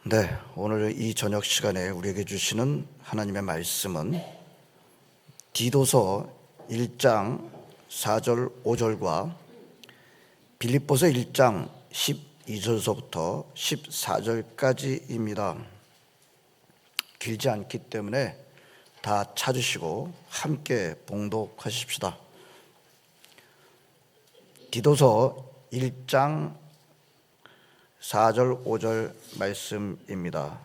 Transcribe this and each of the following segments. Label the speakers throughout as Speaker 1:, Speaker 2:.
Speaker 1: 네, 오늘 이 저녁 시간에 우리에게 주시는 하나님의 말씀은 디도서 1장 4절 5절과 빌립보서 1장 12절서부터 14절까지입니다. 길지 않기 때문에 다 찾으시고 함께 봉독하십시다. 디도서 1장 4절 5절 말씀입니다.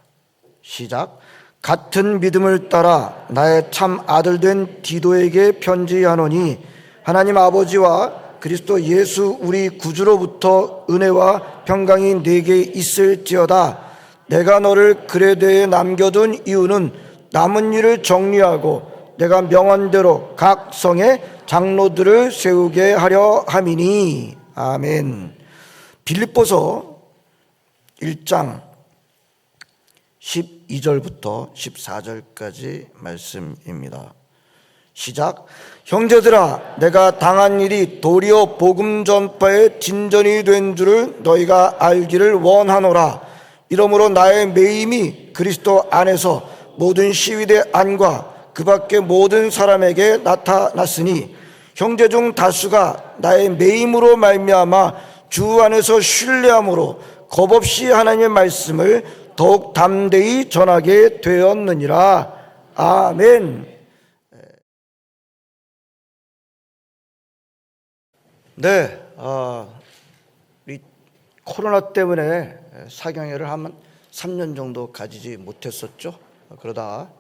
Speaker 1: 시작. 같은 믿음을 따라 나의 참 아들 된 디도에게 편지하노니 하나님 아버지와 그리스도 예수 우리 구주로부터 은혜와 평강이 네게 있을지어다. 내가 너를 그레데에 남겨둔 이유는 남은 일을 정리하고 내가 명한대로 각 성에 장로들을 세우게 하려 함이니. 아멘. 빌립보서 1장 12절부터 14절까지 말씀입니다. 시작. 형제들아, 내가 당한 일이 도리어 복음 전파의 진전이 된 줄을 너희가 알기를 원하노라. 이러므로 나의 매임이 그리스도 안에서 모든 시위대 안과 그 밖의 모든 사람에게 나타났으니 형제 중 다수가 나의 매임으로 말미암아 주 안에서 신뢰함으로 겁없이 하나님의 말씀을 더욱 담대히 전하게 되었느니라. 아멘. 네, 우리 코로나 때문에 사경회를 한 3년 정도 가지지 못했었죠. 그러다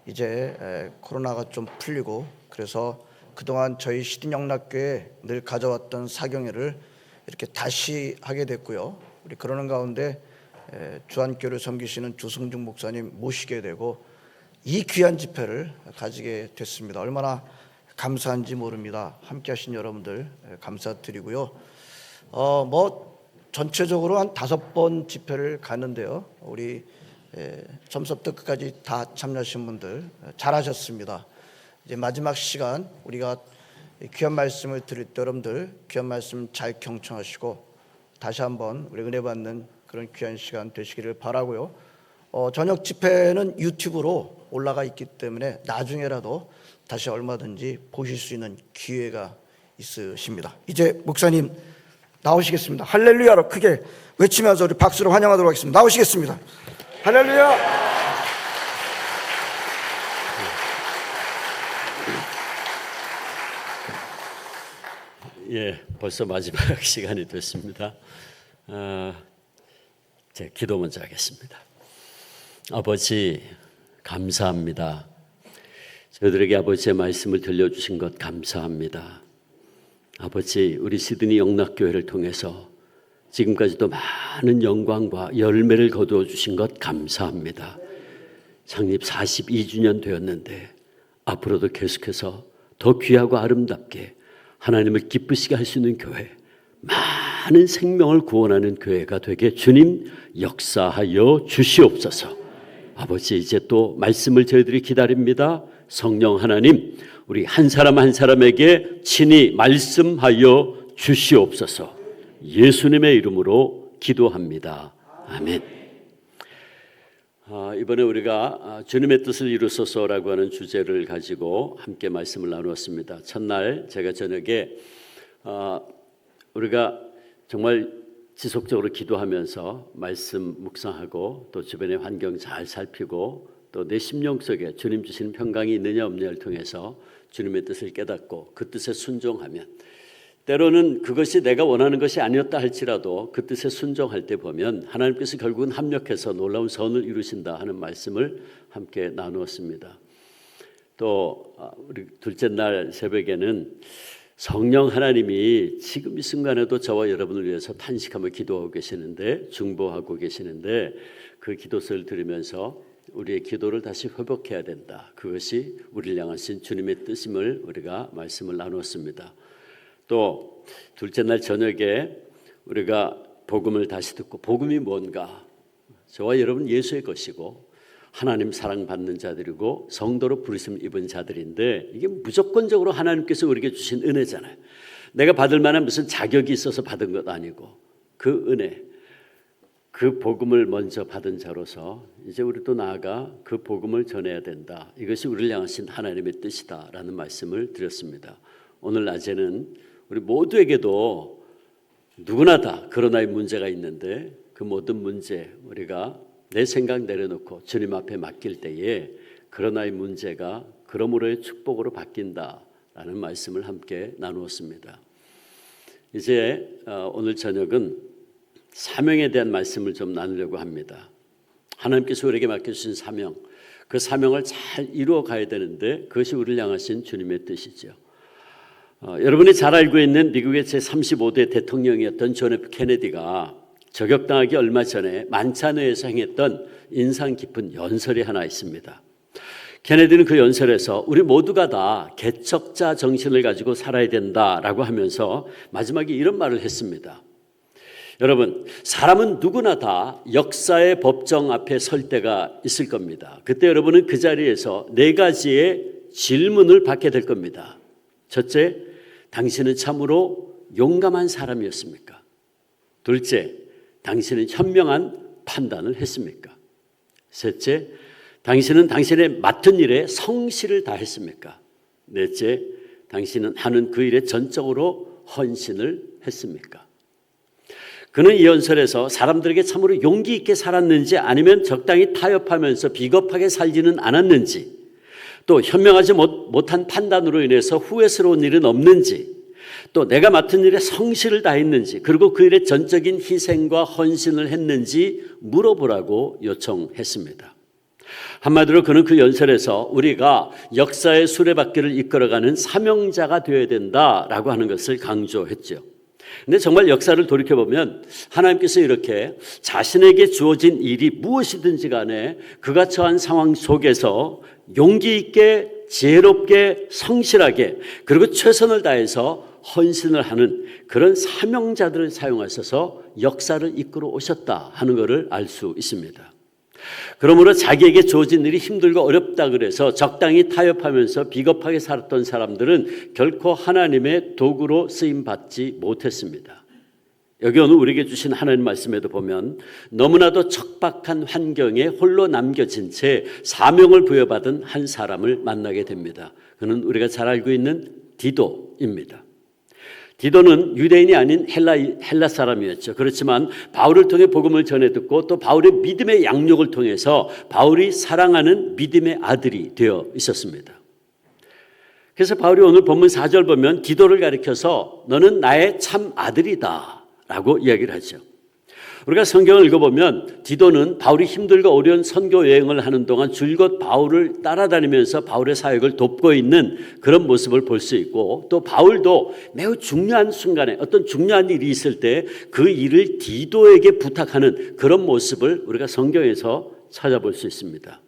Speaker 1: 이제 코로나가 좀 풀리고 그래서 그동안 저희 시딘영락교회 늘 가져왔던 사경회를 이렇게 다시 하게 됐고요. 우리 그러는 가운데 주안교를 섬기시는 주승중 목사님 모시게 되고 이 귀한 집회를 가지게 됐습니다. 얼마나 감사한지 모릅니다. 함께 하신 여러분들 감사드리고요. 전체적으로 한 5번 집회를 갔는데요. 우리 처음부터 끝까지 다 참여하신 분들 잘하셨습니다. 이제 마지막 시간 우리가 귀한 말씀을 드릴 때 여러분들 귀한 말씀 잘 경청하시고 다시 한번 우리 은혜 받는 그런 귀한 시간 되시기를 바라고요. 저녁 집회는 유튜브로 올라가 있기 때문에 나중에라도 다시 얼마든지 보실 수 있는 기회가 있으십니다. 이제 목사님 나오시겠습니다. 할렐루야로 크게 외치면서 우리 박수로 환영하도록 하겠습니다. 나오시겠습니다. 할렐루야.
Speaker 2: 예, 벌써 마지막 시간이 됐습니다. 제 기도 먼저 하겠습니다. 아버지 감사합니다. 저희들에게 아버지의 말씀을 들려주신 것 감사합니다. 아버지, 우리 시드니 영락교회를 통해서 지금까지도 많은 영광과 열매를 거두어 주신 것 감사합니다. 창립 42주년 되었는데 앞으로도 계속해서 더 귀하고 아름답게 하나님을 기쁘시게 할 수 있는 교회, 많은 생명을 구원하는 교회가 되게 주님 역사하여 주시옵소서. 아버지, 이제 또 말씀을 저희들이 기다립니다. 성령 하나님, 우리 한 사람 한 사람에게 친히 말씀하여 주시옵소서. 예수님의 이름으로 기도합니다. 아멘. 이번에 우리가 주님의 뜻을 이루소서라고 하는 주제를 가지고 함께 말씀을 나누었습니다. 첫날 제가 저녁에 우리가 정말 지속적으로 기도하면서 말씀 묵상하고 또 주변의 환경 잘 살피고 또 내 심령 속에 주님 주시는 평강이 있느냐 없느냐를 통해서 주님의 뜻을 깨닫고 그 뜻에 순종하면 때로는 그것이 내가 원하는 것이 아니었다 할지라도 그 뜻에 순종할 때 보면 하나님께서 결국은 합력해서 놀라운 선을 이루신다 하는 말씀을 함께 나누었습니다. 또 우리 둘째 날 새벽에는 성령 하나님이 지금 이 순간에도 저와 여러분을 위해서 탄식하며 기도하고 계시는데, 중보하고 계시는데 그 기도서를 들으면서 우리의 기도를 다시 회복해야 된다. 그것이 우리를 향하신 주님의 뜻임을 우리가 말씀을 나누었습니다. 또 둘째 날 저녁에 우리가 복음을 다시 듣고 복음이 뭔가, 저와 여러분 예수의 것이고 하나님 사랑받는 자들이고 성도로 부르심 입은 자들인데 이게 무조건적으로 하나님께서 우리에게 주신 은혜잖아요. 내가 받을 만한 무슨 자격이 있어서 받은 것 아니고 그 은혜, 그 복음을 먼저 받은 자로서 이제 우리도 나아가 그 복음을 전해야 된다. 이것이 우리를 향하신 하나님의 뜻이다라는 말씀을 드렸습니다. 오늘 낮에는 우리 모두에게도 누구나 다 그러나의 문제가 있는데 그 모든 문제 우리가 내 생각 내려놓고 주님 앞에 맡길 때에 그러나의 문제가 그러므로의 축복으로 바뀐다라는 말씀을 함께 나누었습니다. 이제 오늘 저녁은 사명에 대한 말씀을 좀 나누려고 합니다. 하나님께서 우리에게 맡겨주신 사명, 그 사명을 잘 이루어 가야 되는데 그것이 우리를 향하신 주님의 뜻이죠. 여러분이 잘 알고 있는 미국의 제35대 대통령이었던 존 F 케네디가 저격당하기 얼마 전에 만찬회에서 행했던 인상 깊은 연설이 하나 있습니다. 케네디는 그 연설에서 우리 모두가 다 개척자 정신을 가지고 살아야 된다라고 하면서 마지막에 이런 말을 했습니다. 여러분, 사람은 누구나 다 역사의 법정 앞에 설 때가 있을 겁니다. 그때 여러분은 그 자리에서 4가지의 질문을 받게 될 겁니다. 첫째, 당신은 참으로 용감한 사람이었습니까? 둘째, 당신은 현명한 판단을 했습니까? 셋째, 당신은 당신의 맡은 일에 성실을 다했습니까? 넷째, 당신은 하는 그 일에 전적으로 헌신을 했습니까? 그는 이 연설에서 사람들에게 참으로 용기 있게 살았는지 아니면 적당히 타협하면서 비겁하게 살지는 않았는지 또 현명하지 못한 판단으로 인해서 후회스러운 일은 없는지 또 내가 맡은 일에 성실을 다했는지 그리고 그 일에 전적인 희생과 헌신을 했는지 물어보라고 요청했습니다. 한마디로 그는 그 연설에서 우리가 역사의 수레바퀴를 이끌어가는 사명자가 되어야 된다라고 하는 것을 강조했죠. 근데 정말 역사를 돌이켜보면 하나님께서 이렇게 자신에게 주어진 일이 무엇이든지 간에 그가 처한 상황 속에서 용기 있게 지혜롭게 성실하게 그리고 최선을 다해서 헌신을 하는 그런 사명자들을 사용하셔서 역사를 이끌어 오셨다 하는 것을 알 수 있습니다. 그러므로 자기에게 주어진 일이 힘들고 어렵다 그래서 적당히 타협하면서 비겁하게 살았던 사람들은 결코 하나님의 도구로 쓰임받지 못했습니다. 여기 오늘 우리에게 주신 하나님 말씀에도 보면 너무나도 척박한 환경에 홀로 남겨진 채 사명을 부여받은 한 사람을 만나게 됩니다. 그는 우리가 잘 알고 있는 디도입니다. 디도는 유대인이 아닌 헬라 사람이었죠. 그렇지만 바울을 통해 복음을 전해 듣고 또 바울의 믿음의 양육을 통해서 바울이 사랑하는 믿음의 아들이 되어 있었습니다. 그래서 바울이 오늘 본문 4절 보면 디도를 가리켜서 너는 나의 참 아들이다 라고 이야기를 하죠. 우리가 성경을 읽어보면 디도는 바울이 힘들고 어려운 선교 여행을 하는 동안 줄곧 바울을 따라다니면서 바울의 사역을 돕고 있는 그런 모습을 볼 수 있고 또 바울도 매우 중요한 순간에 어떤 중요한 일이 있을 때 그 일을 디도에게 부탁하는 그런 모습을 우리가 성경에서 찾아볼 수 있습니다.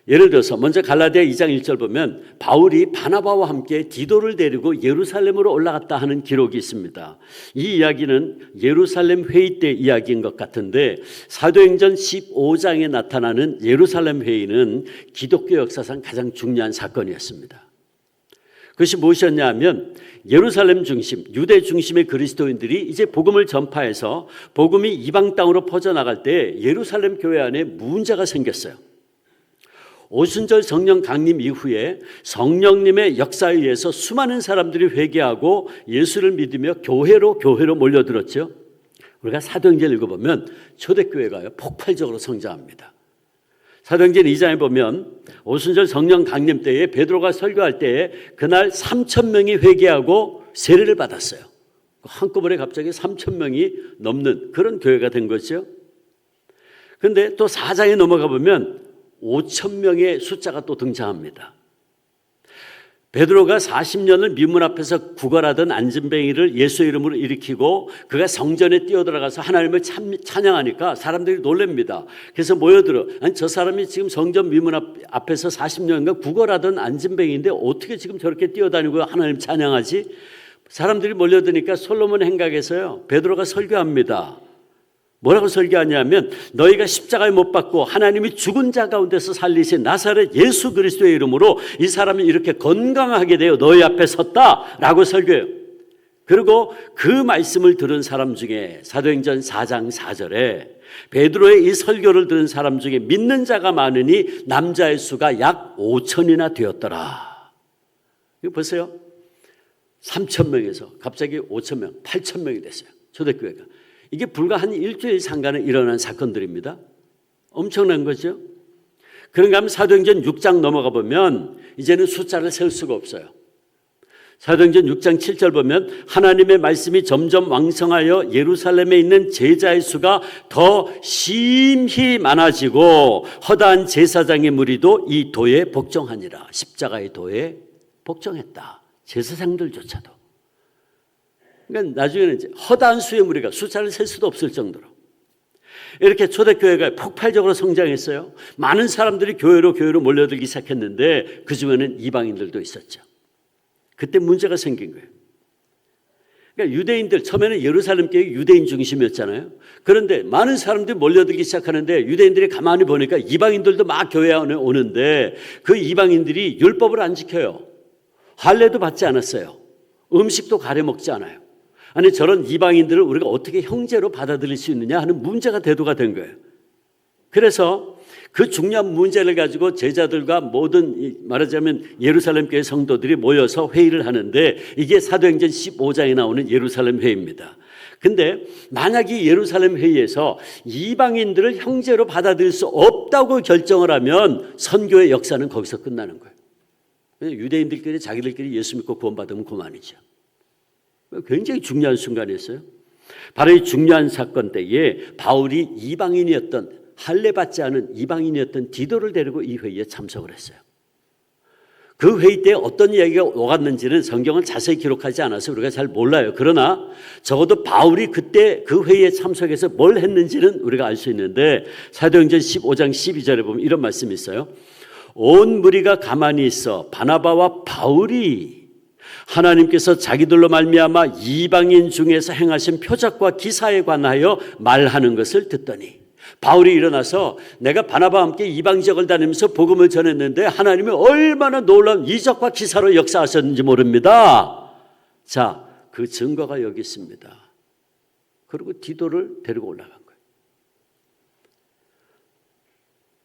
Speaker 2: 예를 들어서 먼저 갈라디아 2장 1절 보면 바울이 바나바와 함께 디도를 데리고 예루살렘으로 올라갔다 하는 기록이 있습니다. 이 이야기는 예루살렘 회의 때 이야기인 것 같은데 사도행전 15장에 나타나는 예루살렘 회의는 기독교 역사상 가장 중요한 사건이었습니다. 그것이 무엇이었냐 하면 예루살렘 중심, 유대 중심의 그리스도인들이 이제 복음을 전파해서 복음이 이방 땅으로 퍼져나갈 때 예루살렘 교회 안에 문제가 생겼어요. 오순절 성령 강림 이후에 성령님의 역사에 의해서 수많은 사람들이 회개하고 예수를 믿으며 교회로 몰려들었죠. 우리가 사도행전 읽어보면 초대교회가요 폭발적으로 성장합니다. 사도행전 2장에 보면 오순절 성령 강림 때에 베드로가 설교할 때에 그날 3,000명이 회개하고 세례를 받았어요. 한꺼번에 갑자기 3,000명이 넘는 그런 교회가 된 거죠. 그런데 또 4장에 넘어가 보면 5,000명의 숫자가 또 등장합니다. 베드로가 40년을 미문 앞에서 구걸하던 안진뱅이를 예수의 이름으로 일으키고 그가 성전에 뛰어들어가서 하나님을 찬양하니까 사람들이 놀랍니다. 그래서 모여들어 아니 저 사람이 지금 성전 미문 앞에서 40년간 구걸하던 안진뱅이인데 어떻게 지금 저렇게 뛰어다니고 하나님 찬양하지? 사람들이 몰려드니까 솔로몬 행각에서요 베드로가 설교합니다. 뭐라고 설교하냐면 너희가 십자가에 못 박고 하나님이 죽은 자 가운데서 살리신 나사렛 예수 그리스도의 이름으로 이 사람이 이렇게 건강하게 되어 너희 앞에 섰다라고 설교해요. 그리고 그 말씀을 들은 사람 중에 사도행전 4장 4절에 베드로의 이 설교를 들은 사람 중에 믿는 자가 많으니 남자의 수가 약 5천이나 되었더라. 이거 보세요. 3천 명에서 갑자기 5천 명, 8천 명이 됐어요. 초대교회가. 이게 불과 한 일주일 상간에 일어난 사건들입니다. 엄청난 거죠. 그런가 하면 사도행전 6장 넘어가 보면 이제는 숫자를 세울 수가 없어요. 사도행전 6장 7절 보면 하나님의 말씀이 점점 왕성하여 예루살렘에 있는 제자의 수가 더 심히 많아지고 허다한 제사장의 무리도 이 도에 복종하니라. 십자가의 도에 복종했다. 제사장들조차도. 그러니까 나중에는 이제 허다한 수의 무리가 숫자를 셀 수도 없을 정도로 이렇게 초대교회가 폭발적으로 성장했어요. 많은 사람들이 교회로 몰려들기 시작했는데 그 중에는 이방인들도 있었죠. 그때 문제가 생긴 거예요. 그러니까 유대인들 처음에는 예루살렘 교회 유대인 중심이었잖아요. 그런데 많은 사람들이 몰려들기 시작하는데 유대인들이 가만히 보니까 이방인들도 막 교회 안에 오는데 그 이방인들이 율법을 안 지켜요. 할례도 받지 않았어요. 음식도 가려 먹지 않아요. 아니 저런 이방인들을 우리가 어떻게 형제로 받아들일 수 있느냐 하는 문제가 대두가 된 거예요. 그래서 그 중요한 문제를 가지고 제자들과 모든 말하자면 예루살렘 교회 성도들이 모여서 회의를 하는데 이게 사도행전 15장에 나오는 예루살렘 회의입니다. 근데 만약 이 예루살렘 회의에서 이방인들을 형제로 받아들일 수 없다고 결정을 하면 선교의 역사는 거기서 끝나는 거예요. 유대인들끼리 자기들끼리 예수 믿고 구원받으면 그만이죠. 굉장히 중요한 순간이었어요. 바로 이 중요한 사건 때에 바울이 이방인이었던 할례 받지 않은 이방인이었던 디도를 데리고 이 회의에 참석을 했어요. 그 회의 때 어떤 이야기가 오갔는지는 성경은 자세히 기록하지 않아서 우리가 잘 몰라요. 그러나 적어도 바울이 그때 그 회의에 참석해서 뭘 했는지는 우리가 알 수 있는데 사도행전 15장 12절에 보면 이런 말씀이 있어요. 온 무리가 가만히 있어 바나바와 바울이 하나님께서 자기들로 말미암아 이방인 중에서 행하신 표적과 기사에 관하여 말하는 것을 듣더니 바울이 일어나서 내가 바나바와 함께 이방 지역을 다니면서 복음을 전했는데 하나님이 얼마나 놀라운 이적과 기사로 역사하셨는지 모릅니다. 자, 그 증거가 여기 있습니다. 그리고 디도를 데리고 올라간 거예요.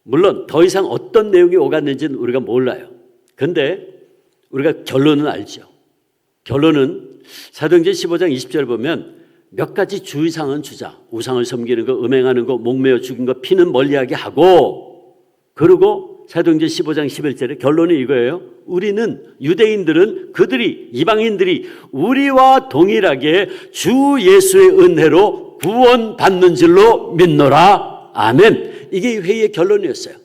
Speaker 2: 물론 더 이상 어떤 내용이 오갔는지는 우리가 몰라요. 그런데 우리가 결론은 알죠. 결론은 사도행전 15장 20절을 보면 몇 가지 주의사항은 주자. 우상을 섬기는 거, 음행하는 거, 목매어 죽인 거, 피는 멀리하게 하고 그리고 사도행전 15장 11절에 결론이 이거예요. 우리는 유대인들은 그들이 이방인들이 우리와 동일하게 주 예수의 은혜로 구원받는 줄로 믿노라. 아멘. 이게 회의의 결론이었어요.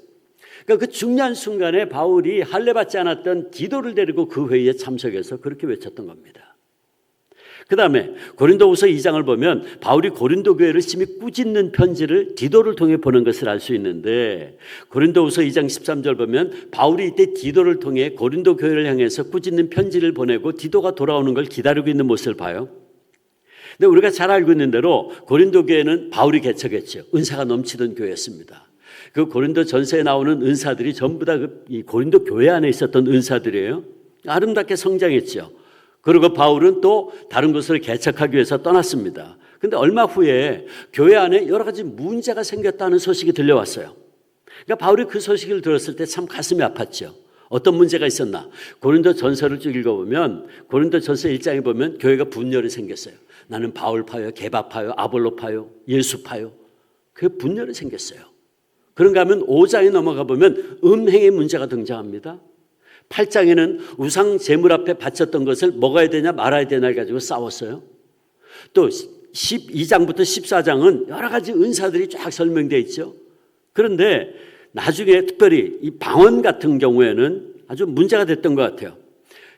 Speaker 2: 그러니까 그 중요한 순간에 바울이 할례 받지 않았던 디도를 데리고 그 회의에 참석해서 그렇게 외쳤던 겁니다. 그 다음에 고린도후서 2장을 보면 바울이 고린도 교회를 심히 꾸짖는 편지를 디도를 통해 보낸 것을 알 수 있는데 고린도후서 2장 13절 보면 바울이 이때 디도를 통해 고린도 교회를 향해서 꾸짖는 편지를 보내고 디도가 돌아오는 걸 기다리고 있는 모습을 봐요. 근데 우리가 잘 알고 있는 대로 고린도 교회는 바울이 개척했죠. 은사가 넘치던 교회였습니다. 그 고린도 전서에 나오는 은사들이 전부 다 이 고린도 교회 안에 있었던 은사들이에요. 아름답게 성장했죠. 그리고 바울은 또 다른 곳을 개척하기 위해서 떠났습니다. 그런데 얼마 후에 교회 안에 여러 가지 문제가 생겼다는 소식이 들려왔어요. 그러니까 바울이 그 소식을 들었을 때 참 가슴이 아팠죠. 어떤 문제가 있었나? 고린도 전서를 쭉 읽어보면 고린도 전서 1장에 보면 교회가 분열이 생겼어요. 나는 바울파요, 게바파요, 아볼로파요, 예수파요. 그 분열이 생겼어요. 그런가 하면 5장에 넘어가 보면 음행의 문제가 등장합니다. 8장에는 우상 제물 앞에 바쳤던 것을 먹어야 되냐 말아야 되냐를 가지고 싸웠어요. 또 12장부터 14장은 여러 가지 은사들이 쫙 설명되어 있죠. 그런데 나중에 특별히 이 방언 같은 경우에는 아주 문제가 됐던 것 같아요.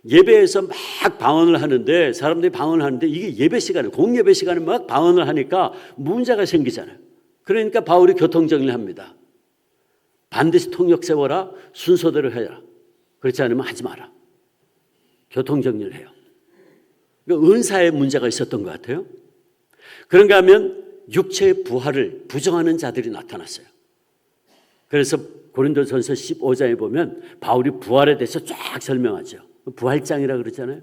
Speaker 2: 예배에서 막 방언을 하는데 사람들이 방언을 하는데 이게 예배 시간에 공예배 시간에 막 방언을 하니까 문제가 생기잖아요. 그러니까 바울이 교통정리를 합니다. 반드시 통역 세워라. 순서대로 해라. 그렇지 않으면 하지 마라. 교통정리를 해요. 그러니까 은사에 문제가 있었던 것 같아요. 그런가 하면 육체의 부활을 부정하는 자들이 나타났어요. 그래서 고린도전서 15장에 보면 바울이 부활에 대해서 쫙 설명하죠. 부활장이라고 그러잖아요.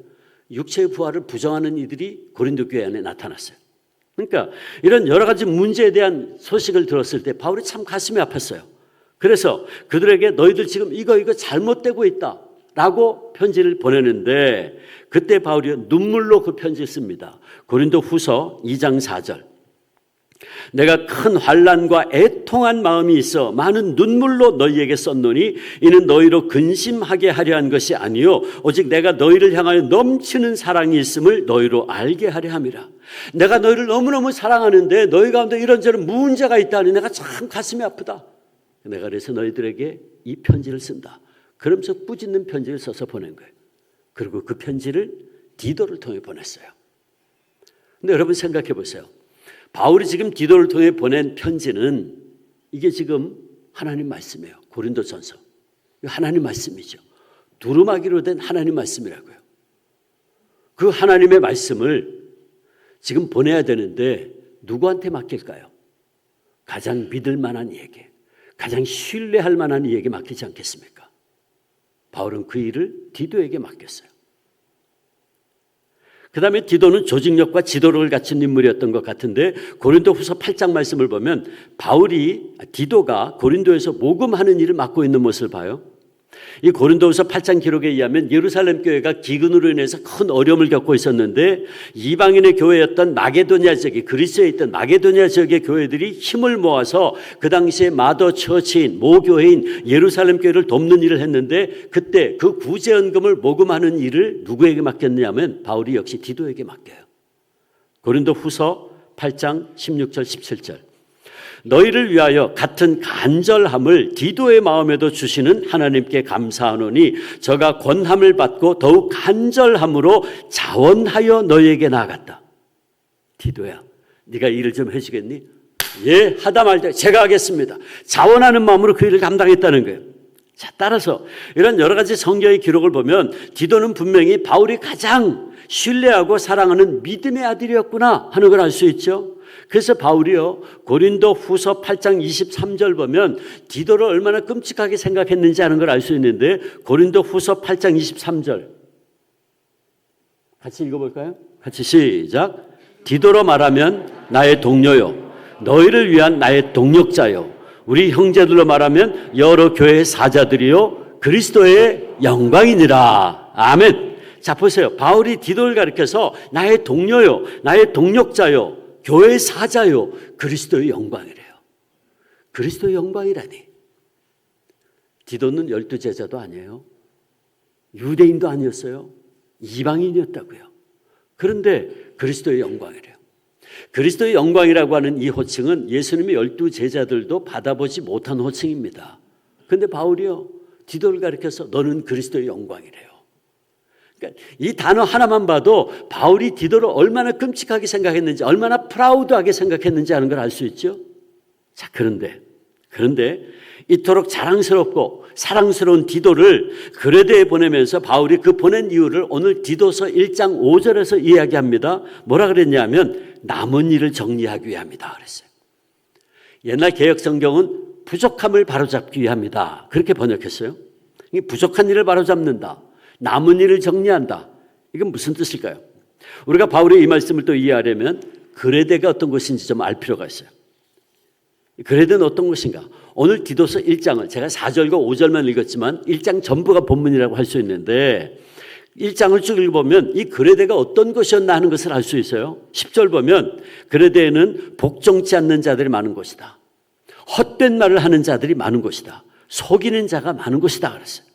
Speaker 2: 육체의 부활을 부정하는 이들이 고린도 교회 안에 나타났어요. 그러니까 이런 여러 가지 문제에 대한 소식을 들었을 때 바울이 참 가슴이 아팠어요. 그래서 그들에게 너희들 지금 이거 잘못되고 있다라고 편지를 보내는데 그때 바울이 눈물로 그 편지를 씁니다. 고린도 후서 2장 4절. 내가 큰 환난과 애통한 마음이 있어 많은 눈물로 너희에게 썼노니 이는 너희로 근심하게 하려 한 것이 아니요 오직 내가 너희를 향하여 넘치는 사랑이 있음을 너희로 알게 하려 함이라. 내가 너희를 너무너무 사랑하는데 너희 가운데 이런저런 문제가 있다니 내가 참 가슴이 아프다. 내가 그래서 너희들에게 이 편지를 쓴다. 그러면서 꾸짖는 편지를 써서 보낸 거예요. 그리고 그 편지를 디도를 통해 보냈어요. 근데 여러분 생각해 보세요. 바울이 지금 디도를 통해 보낸 편지는 이게 지금 하나님 말씀이에요. 고린도전서. 하나님 말씀이죠. 두루마기로 된 하나님 말씀이라고요. 그 하나님의 말씀을 지금 보내야 되는데 누구한테 맡길까요? 가장 믿을 만한 이에게, 가장 신뢰할 만한 이에게 맡기지 않겠습니까? 바울은 그 일을 디도에게 맡겼어요. 그 다음에 디도는 조직력과 지도력을 갖춘 인물이었던 것 같은데 고린도 후서 8장 말씀을 보면 디도가 고린도에서 모금하는 일을 맡고 있는 모습을 봐요. 이 고린도후서 8장 기록에 의하면 예루살렘 교회가 기근으로 인해서 큰 어려움을 겪고 있었는데 이방인의 교회였던 마게도니아 지역에 그리스에 있던 마게도니아 지역의 교회들이 힘을 모아서 그 당시에 마더 처치인 모교회인 예루살렘 교회를 돕는 일을 했는데 그때 그 구제연금을 모금하는 일을 누구에게 맡겼냐면 바울이 역시 디도에게 맡겨요. 고린도 후서 8장 16절 17절. 너희를 위하여 같은 간절함을 디도의 마음에도 주시는 하나님께 감사하노니 저가 권함을 받고 더욱 간절함으로 자원하여 너희에게 나아갔다. 디도야, 네가 일을 좀 해주겠니? 예, 하다 말자 제가 하겠습니다. 자원하는 마음으로 그 일을 감당했다는 거예요. 자, 따라서 이런 여러 가지 성경의 기록을 보면 디도는 분명히 바울이 가장 신뢰하고 사랑하는 믿음의 아들이었구나 하는 걸 알 수 있죠. 그래서 바울이요 고린도 후서 8장 23절 보면 디도를 얼마나 끔찍하게 생각했는지 하는 걸 알 수 있는데 고린도 후서 8장 23절 같이 읽어볼까요? 같이 시작. 디도로 말하면 나의 동료요 너희를 위한 나의 동력자요 우리 형제들로 말하면 여러 교회의 사자들이요 그리스도의 영광이니라. 아멘. 자 보세요. 바울이 디도를 가리켜서 나의 동료요 나의 동력자요 교회의 사자요 그리스도의 영광이래요. 그리스도의 영광이라니. 디도는 12제자도 아니에요. 유대인도 아니었어요. 이방인이었다고요. 그런데 그리스도의 영광이래요. 그리스도의 영광이라고 하는 이 호칭은 예수님의 12제자들도 받아보지 못한 호칭입니다. 그런데 바울이요 디도를 가리켜서 너는 그리스도의 영광이래요. 그러니까 이 단어 하나만 봐도 바울이 디도를 얼마나 끔찍하게 생각했는지 얼마나 프라우드하게 생각했는지 하는 걸 알 수 있죠. 자 그런데 이토록 자랑스럽고 사랑스러운 디도를 그레데에 보내면서 바울이 그 보낸 이유를 오늘 디도서 1장 5절에서 이야기합니다. 뭐라 그랬냐면 남은 일을 정리하기 위함이다 그랬어요. 옛날 개역 성경은 부족함을 바로잡기 위함이다 그렇게 번역했어요. 부족한 일을 바로잡는다. 남은 일을 정리한다. 이건 무슨 뜻일까요? 우리가 바울의 이 말씀을 또 이해하려면 그레데가 어떤 곳인지 좀 알 필요가 있어요. 그레데는 어떤 곳인가? 오늘 디도서 1장을 제가 4절과 5절만 읽었지만 1장 전부가 본문이라고 할 수 있는데 1장을 쭉 읽어보면 이 그레데가 어떤 곳이었나 하는 것을 알 수 있어요. 10절 보면 그레데에는 복종치 않는 자들이 많은 곳이다. 헛된 말을 하는 자들이 많은 곳이다. 속이는 자가 많은 곳이다 그랬어요.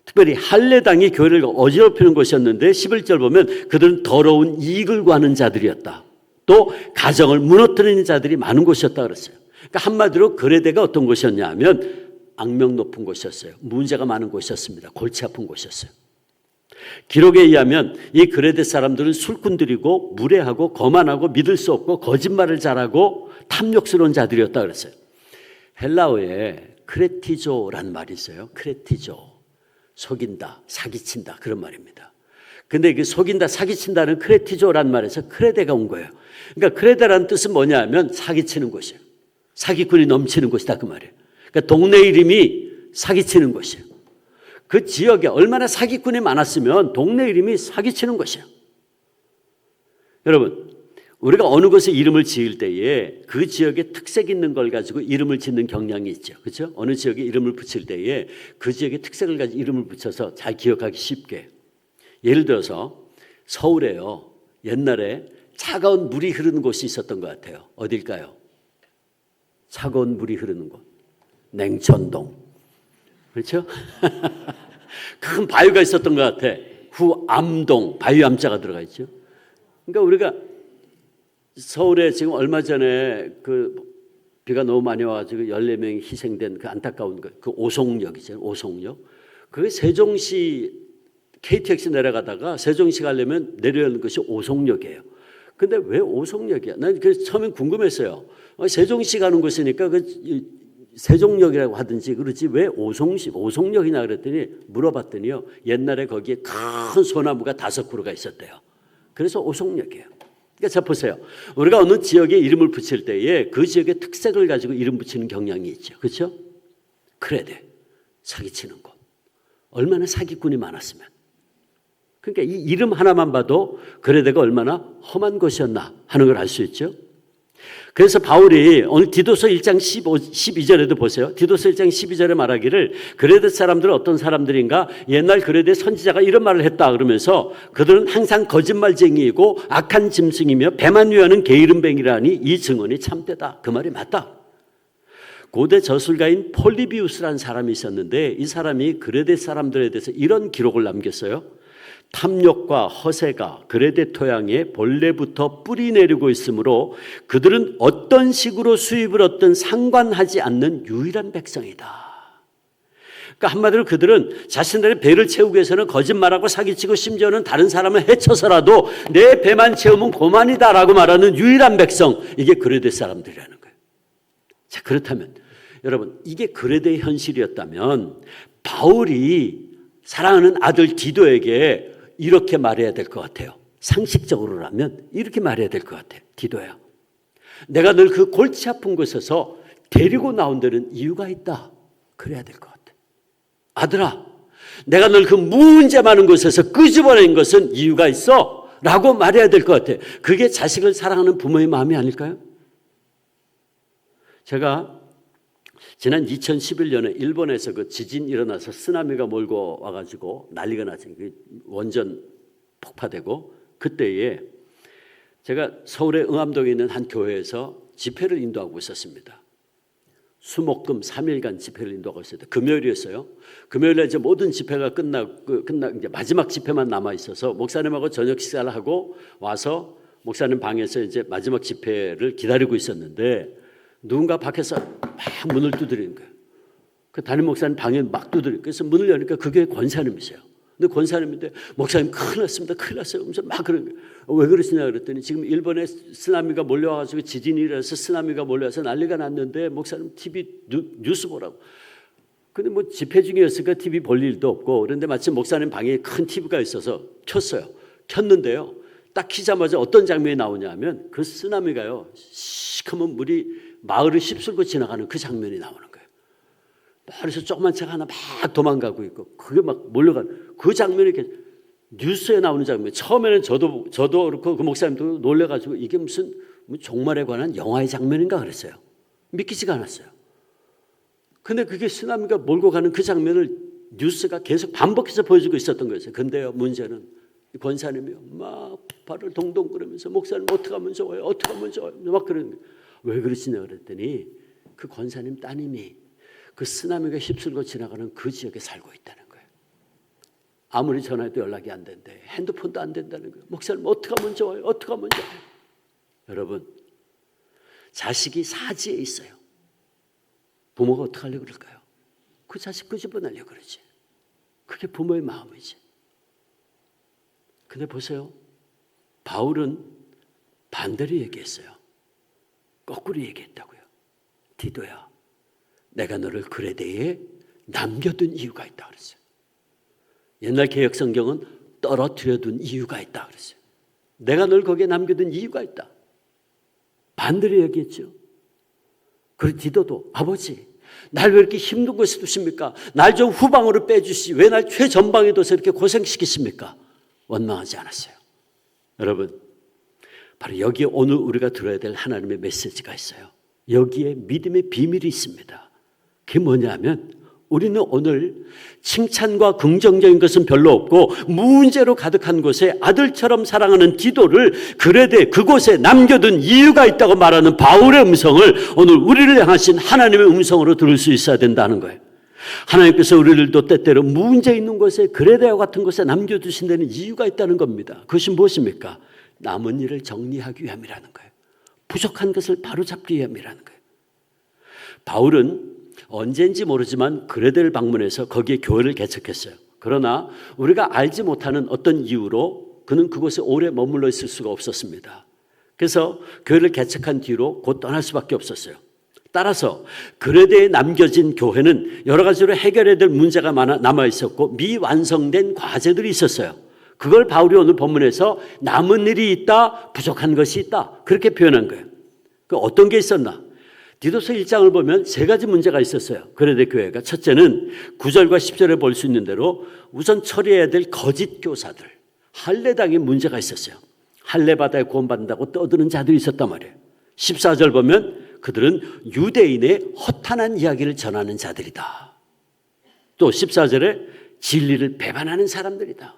Speaker 2: 특별히 할례당이 교회를 어지럽히는 것이었는데 11절 보면 그들은 더러운 이익을 구하는 자들이었다. 또 가정을 무너뜨리는 자들이 많은 곳이었다 그랬어요. 그러니까 한마디로 그레데가 어떤 곳이었냐 하면 악명 높은 곳이었어요. 문제가 많은 곳이었습니다. 골치 아픈 곳이었어요. 기록에 의하면 이 그레데 사람들은 술꾼들이고 무례하고 거만하고 믿을 수 없고 거짓말을 잘하고 탐욕스러운 자들이었다 그랬어요. 헬라어에 크레티조라는 말이 있어요. 크레티조. 속인다, 사기친다 그런 말입니다. 근데 그 속인다, 사기친다는 크레티조라는 말에서 크레데가 온 거예요. 그러니까 크레데라는 뜻은 뭐냐 하면 사기치는 곳이에요. 사기꾼이 넘치는 곳이다 그 말이에요. 그러니까 동네 이름이 사기치는 곳이에요. 그 지역에 얼마나 사기꾼이 많았으면 동네 이름이 사기치는 것이에요. 여러분, 우리가 어느 곳에 이름을 지을 때에 그 지역에 특색 있는 걸 가지고 이름을 짓는 경향이 있죠. 그렇죠? 어느 지역에 이름을 붙일 때에 그 지역의 특색을 가지고 이름을 붙여서 잘 기억하기 쉽게. 예를 들어서 서울에요. 옛날에 차가운 물이 흐르는 곳이 있었던 것 같아요. 어딜까요? 차가운 물이 흐르는 곳. 냉천동. 그렇죠? 큰 바위가 있었던 것 같아. 후암동. 바위 암자가 들어가 있죠. 그러니까 우리가 서울에 지금 얼마 전에 그 비가 너무 많이 와가지고 14명이 희생된 그 안타까운 그 오송역이죠. 오송역. 그게 세종시 KTX 내려가다가 세종시 가려면 내려야 하는 것이 오송역이에요. 근데 왜 오송역이야? 난 그래서 처음엔 궁금했어요. 세종시 가는 곳이니까 그 세종역이라고 하든지 그렇지 왜 오송역이냐 그랬더니 물어봤더니요. 옛날에 거기에 큰 소나무가 5그루가 있었대요. 그래서 오송역이에요. 그러니까 자 보세요. 우리가 어느 지역에 이름을 붙일 때에 그 지역의 특색을 가지고 이름 붙이는 경향이 있죠. 그렇죠? 그래야 돼. 사기치는 곳. 얼마나 사기꾼이 많았으면. 그러니까 이 이름 하나만 봐도 그레데가 얼마나 험한 것이었나 하는 걸 알 수 있죠. 그래서 바울이 오늘 디도서 1장 12절에도 보세요. 디도서 1장 12절에 말하기를 그레데 사람들은 어떤 사람들인가? 옛날 그레데 선지자가 이런 말을 했다 그러면서 그들은 항상 거짓말쟁이이고 악한 짐승이며 배만 위하는 게으름뱅이라니 이 증언이 참되다. 그 말이 맞다. 고대 저술가인 폴리비우스라는 사람이 있었는데 이 사람이 그레데 사람들에 대해서 이런 기록을 남겼어요. 탐욕과 허세가 그레데 토양에 본래부터 뿌리 내리고 있으므로 그들은 어떤 식으로 수입을 얻든 상관하지 않는 유일한 백성이다. 그러니까 한마디로 그들은 자신들의 배를 채우기 위해서는 거짓말하고 사기치고 심지어는 다른 사람을 해쳐서라도 내 배만 채우면 고만이다라고 말하는 유일한 백성, 이게 그레데 사람들이라는 거예요. 자, 그렇다면 여러분, 이게 그레데의 현실이었다면 바울이 사랑하는 아들 디도에게 이렇게 말해야 될 것 같아요. 상식적으로라면 이렇게 말해야 될 것 같아요. 디도야, 내가 늘 그 골치 아픈 곳에서 데리고 나온 데는 이유가 있다. 그래야 될 것 같아. 아들아, 내가 늘 그 문제 많은 곳에서 끄집어낸 것은 이유가 있어 라고 말해야 될 것 같아. 그게 자식을 사랑하는 부모의 마음이 아닐까요? 제가 지난 2011년에 일본에서 그 지진 일어나서 쓰나미가 몰고 와가지고 난리가 났어요. 원전 폭파되고 그때에 제가 서울의 응암동에 있는 한 교회에서 집회를 인도하고 있었습니다. 수목금 3일간 집회를 인도하고 있었는데 금요일이었어요. 금요일에 이제 모든 집회가 끝나 이제 마지막 집회만 남아 있어서 목사님하고 저녁 식사를 하고 와서 목사님 방에서 이제 마지막 집회를 기다리고 있었는데 누군가 밖에서 막 문을 두드리는 거예요. 그 담임 목사님 방에 막 두드리고 그래서 문을 여니까 그게 권사님이세요. 근데 권사님인데 목사님 큰일 났습니다. 큰일 났어요. 그래서 막 그런 거예요. 왜 그러시냐 그랬더니 지금 일본에 쓰나미가 몰려와가지고 지진이 일어나서 쓰나미가 몰려와서 난리가 났는데 목사님 TV 뉴스 보라고. 근데 뭐 집회 중이었으니까 TV 볼 일도 없고 그런데 마침 목사님 방에 큰 TV가 있어서 켰어요. 켰는데요. 딱 키자마자 어떤 장면이 나오냐 하면 그 쓰나미가요. 시커먼 물이 마을을 휩쓸고 지나가는 그 장면이 나오는 거예요. 그래서 조그만 차가 하나 막 도망가고 있고 그게 막 몰려가는 그 장면이 이렇게 뉴스에 나오는 장면. 처음에는 저도 그렇고 그 목사님도 놀래가지고 이게 무슨 종말에 관한 영화의 장면인가 그랬어요. 믿기지가 않았어요. 근데 그게 쓰나미가 몰고 가는 그 장면을 뉴스가 계속 반복해서 보여주고 있었던 거였어요. 근데요, 문제는 권사님이요 막 발을 동동 끓으면서 목사님 어떻게 하면 좋아요? 어떻게 하면 좋아요? 막 그러는 거예요. 왜 그러시냐 그랬더니 그 권사님 따님이 그 쓰나미가 휩쓸고 지나가는 그 지역에 살고 있다는 거예요. 아무리 전화해도 연락이 안 된대. 핸드폰도 안 된다는 거예요. 목사님 어떻게 하면 좋아요? 어떻게 하면 좋아요? 여러분, 자식이 사지에 있어요. 부모가 어떻게 하려고 그럴까요? 그 자식 끄집어내려고 그러지. 그게 부모의 마음이지. 근데 보세요. 바울은 반대로 얘기했어요. 거꾸로 얘기했다고요. 디도야, 내가 너를 그레데에 남겨둔 이유가 있다 그랬어요. 옛날 개역 성경은 떨어뜨려둔 이유가 있다 그랬어요. 내가 널 거기에 남겨둔 이유가 있다. 반대로 얘기했죠. 그리고 디도도 아버지, 날 왜 이렇게 힘든 곳에 두십니까? 날 좀 후방으로 빼주시지 왜 날 최전방에 둬서 이렇게 고생시키십니까? 원망하지 않았어요. 여러분, 바로 여기에 오늘 우리가 들어야 될 하나님의 메시지가 있어요. 여기에 믿음의 비밀이 있습니다. 그게 뭐냐면 우리는 오늘 칭찬과 긍정적인 것은 별로 없고 문제로 가득한 곳에 아들처럼 사랑하는 디도를 그레데 그곳에 남겨둔 이유가 있다고 말하는 바울의 음성을 오늘 우리를 향하신 하나님의 음성으로 들을 수 있어야 된다는 거예요. 하나님께서 우리들도 때때로 문제 있는 곳에 그레데와 같은 곳에 남겨두신 데는 이유가 있다는 겁니다. 그것이 무엇입니까? 남은 일을 정리하기 위함이라는 거예요. 부족한 것을 바로잡기 위함이라는 거예요. 바울은 언제인지 모르지만 그레데를 방문해서 거기에 교회를 개척했어요. 그러나 우리가 알지 못하는 어떤 이유로 그는 그곳에 오래 머물러 있을 수가 없었습니다. 그래서 교회를 개척한 뒤로 곧 떠날 수밖에 없었어요. 따라서 그레데에 남겨진 교회는 여러 가지로 해결해야 될 문제가 남아 있었고 미완성된 과제들이 있었어요. 그걸 바울이 오늘 본문에서 남은 일이 있다, 부족한 것이 있다 그렇게 표현한 거예요. 그 어떤 게 있었나? 디도서 1장을 보면 세 가지 문제가 있었어요. 그레데 교회가. 첫째는 9절과 10절에 볼 수 있는 대로 우선 처리해야 될 거짓 교사들, 할례당에 문제가 있었어요. 할례받아야 구원받는다고 떠드는 자들이 있었단 말이에요. 14절 보면 그들은 유대인의 허탄한 이야기를 전하는 자들이다. 또 14절에 진리를 배반하는 사람들이다.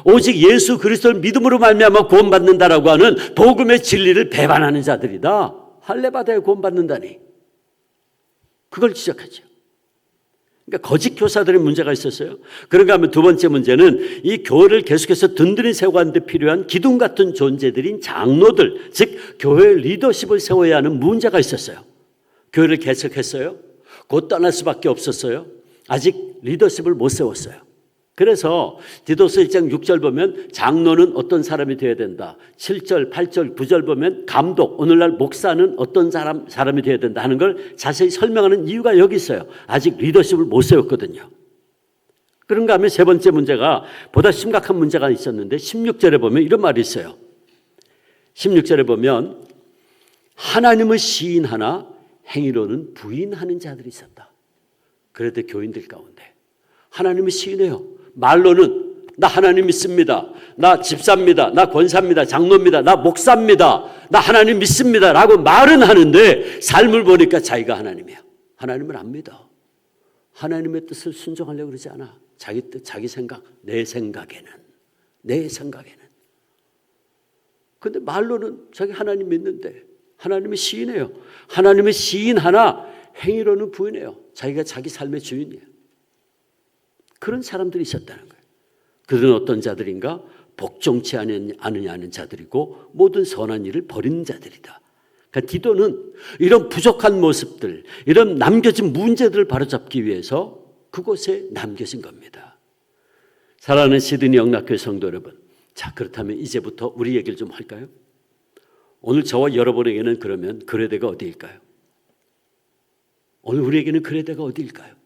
Speaker 2: 오직 예수 그리스도를 믿음으로 말미암아 구원받는다라고 하는 복음의 진리를 배반하는 자들이다. 할례받아야 구원받는다니. 그걸 지적하죠. 그러니까 거짓 교사들의 문제가 있었어요. 그런가 하면 두 번째 문제는 이 교회를 계속해서 든든히 세워가는 데 필요한 기둥 같은 존재들인 장로들, 즉 교회의 리더십을 세워야 하는 문제가 있었어요. 교회를 개척했어요. 곧 떠날 수밖에 없었어요. 아직 리더십을 못 세웠어요. 그래서 디도서 1장 6절 보면 장로는 어떤 사람이 되어야 된다. 7절, 8절, 9절 보면 감독, 오늘날 목사는 어떤 사람이 되어야 된다 하는 걸 자세히 설명하는 이유가 여기 있어요. 아직 리더십을 못 세웠거든요. 그런가 하면 세 번째 문제가 보다 심각한 문제가 있었는데 16절에 보면 이런 말이 있어요. 16절에 보면 하나님을 시인하나 행위로는 부인하는 자들이 있었다. 그래도 교인들 가운데 하나님을 시인해요. 말로는 나 하나님 믿습니다. 나 집사입니다. 나 권사입니다. 장로입니다. 나 목사입니다. 나 하나님 믿습니다. 라고 말은 하는데 삶을 보니까 자기가 하나님이야. 하나님을 안 믿어. 하나님의 뜻을 순종하려고 그러지 않아. 자기 뜻, 자기 생각, 내 생각에는. 근데 말로는 자기 하나님 믿는데 하나님을 시인해요. 하나님을 시인하나 행위로는 부인해요. 자기가 자기 삶의 주인이에요. 그런 사람들이 있었다는 거예요. 그들은 어떤 자들인가? 복종치 않으냐는 자들이고 모든 선한 일을 버리는 자들이다. 그러니까 디도는 이런 부족한 모습들, 이런 남겨진 문제들을 바로잡기 위해서 그곳에 남겨진 겁니다. 사랑하는 시드니 영락교회 성도 여러분, 자 그렇다면 이제부터 우리 얘기를 좀 할까요? 오늘 저와 여러분에게는 그러면 그레데가 어디일까요? 오늘 우리에게는 그레데가 어디일까요?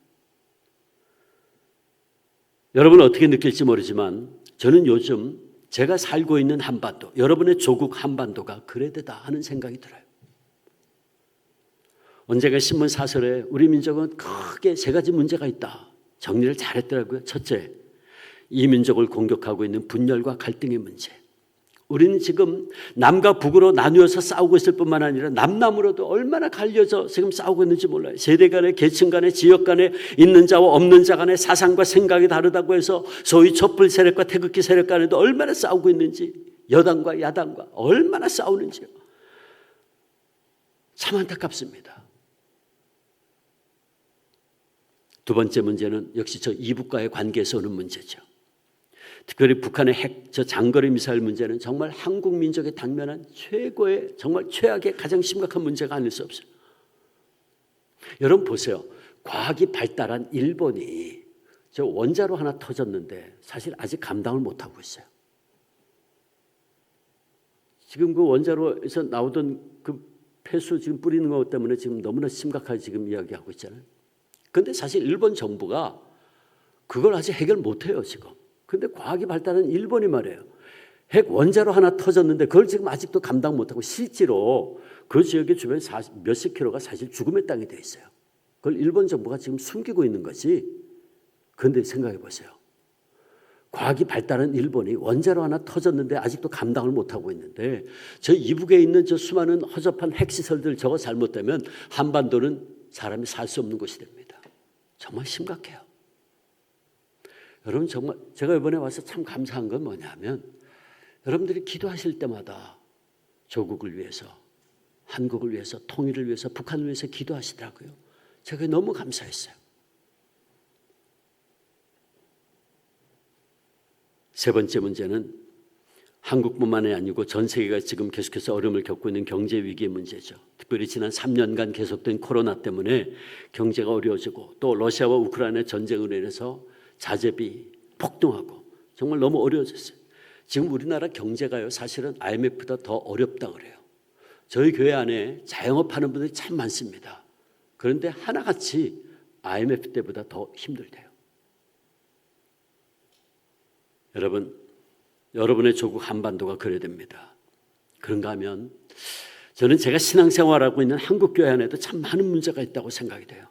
Speaker 2: 여러분은 어떻게 느낄지 모르지만 저는 요즘 제가 살고 있는 한반도, 여러분의 조국 한반도가 그레데다 하는 생각이 들어요. 언젠가 신문 사설에 우리 민족은 크게 세 가지 문제가 있다. 정리를 잘했더라고요. 첫째, 이 민족을 공격하고 있는 분열과 갈등의 문제. 우리는 지금 남과 북으로 나누어서 싸우고 있을 뿐만 아니라 남남으로도 얼마나 갈려져 지금 싸우고 있는지 몰라요. 세대 간에, 계층 간에, 지역 간에, 있는 자와 없는 자 간에 사상과 생각이 다르다고 해서 소위 촛불 세력과 태극기 세력 간에도 얼마나 싸우고 있는지, 여당과 야당과 얼마나 싸우는지요. 참 안타깝습니다. 두 번째 문제는 역시 저 이북과의 관계에서 오는 문제죠. 특별히 북한의 핵, 저 장거리 미사일 문제는 정말 한국 민족에 당면한 최고의 정말 최악의 가장 심각한 문제가 아닐 수 없어요. 여러분 보세요. 과학이 발달한 일본이 저 원자로 하나 터졌는데 사실 아직 감당을 못하고 있어요. 지금 그 원자로에서 나오던 그 폐수 지금 뿌리는 것 때문에 지금 너무나 심각하게 지금 이야기하고 있잖아요. 그런데 사실 일본 정부가 그걸 아직 해결 못해요 지금. 근데 과학이 발달한 일본이 말이에요. 핵 원자로 하나 터졌는데 그걸 지금 아직도 감당 못하고 실제로 그 지역의 주변 몇십 킬로가 사실 죽음의 땅이 돼 있어요. 그걸 일본 정부가 지금 숨기고 있는 거지. 그런데 생각해 보세요. 과학이 발달한 일본이 원자로 하나 터졌는데 아직도 감당을 못하고 있는데 저 이북에 있는 저 수많은 허접한 핵시설들 저거 잘못되면 한반도는 사람이 살 수 없는 곳이 됩니다. 정말 심각해요. 여러분 정말 제가 이번에 와서 참 감사한 건 뭐냐면 여러분들이 기도하실 때마다 조국을 위해서, 한국을 위해서, 통일을 위해서, 북한을 위해서 기도하시더라고요. 제가 너무 감사했어요. 세 번째 문제는 한국뿐만이 아니고 전 세계가 지금 계속해서 어려움을 겪고 있는 경제 위기의 문제죠. 특별히 지난 3년간 계속된 코로나 때문에 경제가 어려워지고 또 러시아와 우크라이나 전쟁으로 인해서 자재비 폭등하고 정말 너무 어려워졌어요. 지금 우리나라 경제가요 사실은 IMF보다 더 어렵다 그래요. 저희 교회 안에 자영업하는 분들이 참 많습니다. 그런데 하나같이 IMF 때보다 더 힘들대요. 여러분, 여러분의 조국 한반도가 그래야 됩니다. 그런가 하면 저는 제가 신앙생활하고 있는 한국교회 안에도 참 많은 문제가 있다고 생각이 돼요.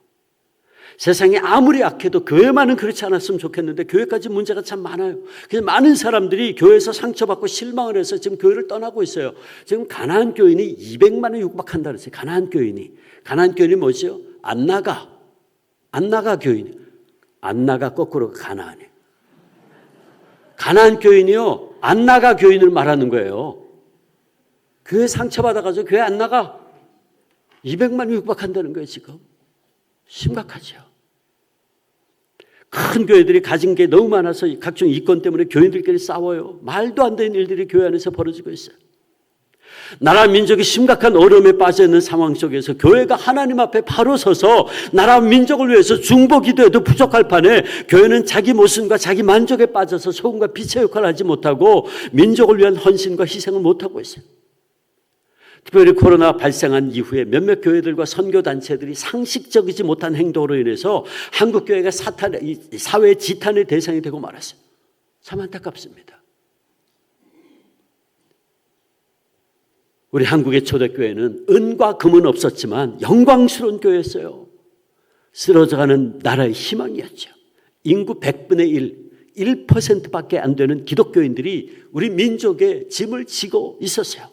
Speaker 2: 세상이 아무리 악해도 교회만은 그렇지 않았으면 좋겠는데 교회까지 문제가 참 많아요. 그래서 많은 사람들이 교회에서 상처받고 실망을 해서 지금 교회를 떠나고 있어요. 지금 가나안 교인이 200만을 육박한다 그랬어요. 가나안 교인이 뭐죠? 안 나가 교인. 안 나가 거꾸로 가나안이에요. 가나안 교인이요 안 나가 교인을 말하는 거예요. 교회 상처받아가지고 교회 안 나가 200만이 육박한다는 거예요. 지금 심각하죠. 큰 교회들이 가진 게 너무 많아서 각종 이권 때문에 교인들끼리 싸워요. 말도 안 되는 일들이 교회 안에서 벌어지고 있어요. 나라 민족이 심각한 어려움에 빠져 있는 상황 속에서 교회가 하나님 앞에 바로 서서 나라 민족을 위해서 중보 기도해도 부족할 판에 교회는 자기 모순과 자기 만족에 빠져서 소금과 빛의 역할을 하지 못하고 민족을 위한 헌신과 희생을 못하고 있어요. 특별히 코로나 발생한 이후에 몇몇 교회들과 선교단체들이 상식적이지 못한 행동으로 인해서 한국교회가 사회의 지탄의 대상이 되고 말았어요. 참 안타깝습니다. 우리 한국의 초대교회는 은과 금은 없었지만 영광스러운 교회였어요. 쓰러져가는 나라의 희망이었죠. 인구 100분의 1%밖에 안 되는 기독교인들이 우리 민족의 짐을 지고 있었어요.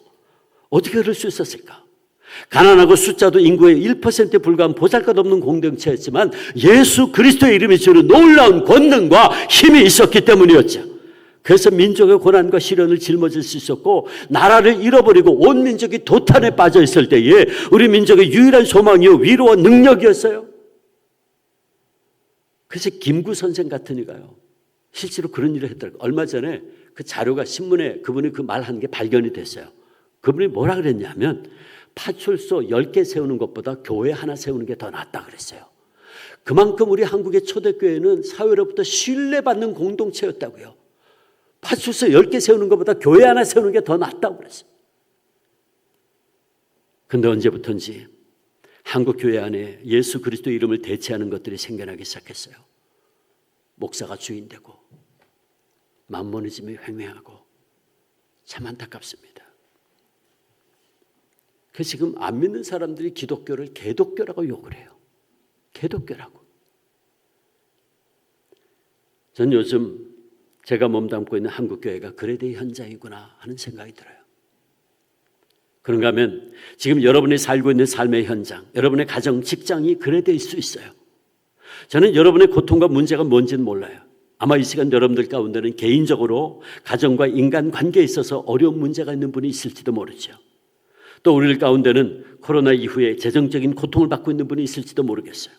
Speaker 2: 어떻게 그럴 수 있었을까? 가난하고 숫자도 인구의 1%에 불과한 보잘것없는 공동체였지만 예수 그리스도의 이름이 주는 놀라운 권능과 힘이 있었기 때문이었죠. 그래서 민족의 고난과 시련을 짊어질 수 있었고 나라를 잃어버리고 온 민족이 도탄에 빠져 있을 때에 우리 민족의 유일한 소망이요 위로와 능력이었어요. 그래서 김구 선생 같은 이가요 실제로 그런 일을 했더라고요. 얼마 전에 그 자료가 신문에 그분이 그 말한 게 발견이 됐어요. 그분이 뭐라 그랬냐면 파출소 10개 세우는 것보다 교회 하나 세우는 게 더 낫다 그랬어요. 그만큼 우리 한국의 초대교회는 사회로부터 신뢰받는 공동체였다고요. 파출소 10개 세우는 것보다 교회 하나 세우는 게 더 낫다고 그랬어요. 그런데 언제부턴지 한국 교회 안에 예수 그리스도 이름을 대체하는 것들이 생겨나기 시작했어요. 목사가 주인 되고 만모니즘이 횡행하고 참 안타깝습니다. 그래서 지금 안 믿는 사람들이 기독교를 개독교라고 욕을 해요. 개독교라고. 전 요즘 제가 몸담고 있는 한국교회가 그레데이 현장이구나 하는 생각이 들어요. 그런가 하면 지금 여러분이 살고 있는 삶의 현장, 여러분의 가정, 직장이 그레데이일 수 있어요. 저는 여러분의 고통과 문제가 뭔지는 몰라요. 아마 이 시간 여러분들 가운데는 개인적으로 가정과 인간관계에 있어서 어려운 문제가 있는 분이 있을지도 모르죠. 또 우리 가운데는 코로나 이후에 재정적인 고통을 받고 있는 분이 있을지도 모르겠어요.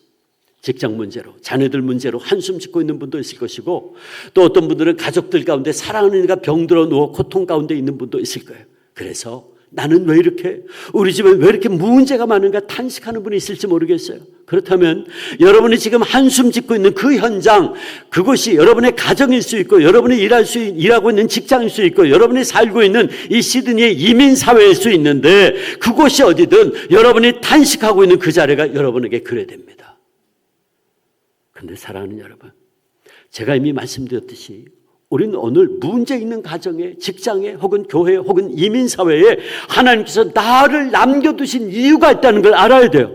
Speaker 2: 직장 문제로, 자녀들 문제로 한숨 짓고 있는 분도 있을 것이고 또 어떤 분들은 가족들 가운데 사랑하는 이가 병들어 누워 고통 가운데 있는 분도 있을 거예요. 그래서 나는 왜 이렇게 우리 집에 왜 이렇게 문제가 많은가 탄식하는 분이 있을지 모르겠어요. 그렇다면 여러분이 지금 한숨 짓고 있는 그 현장, 그것이 여러분의 가정일 수 있고 여러분이 일하고 있는 직장일 수 있고 여러분이 살고 있는 이 시드니의 이민사회일 수 있는데 그곳이 어디든 여러분이 탄식하고 있는 그 자리가 여러분에게 그래야 됩니다. 그런데 사랑하는 여러분, 제가 이미 말씀드렸듯이 우리는 오늘 문제 있는 가정에, 직장에, 혹은 교회에, 혹은 이민사회에 하나님께서 나를 남겨두신 이유가 있다는 걸 알아야 돼요.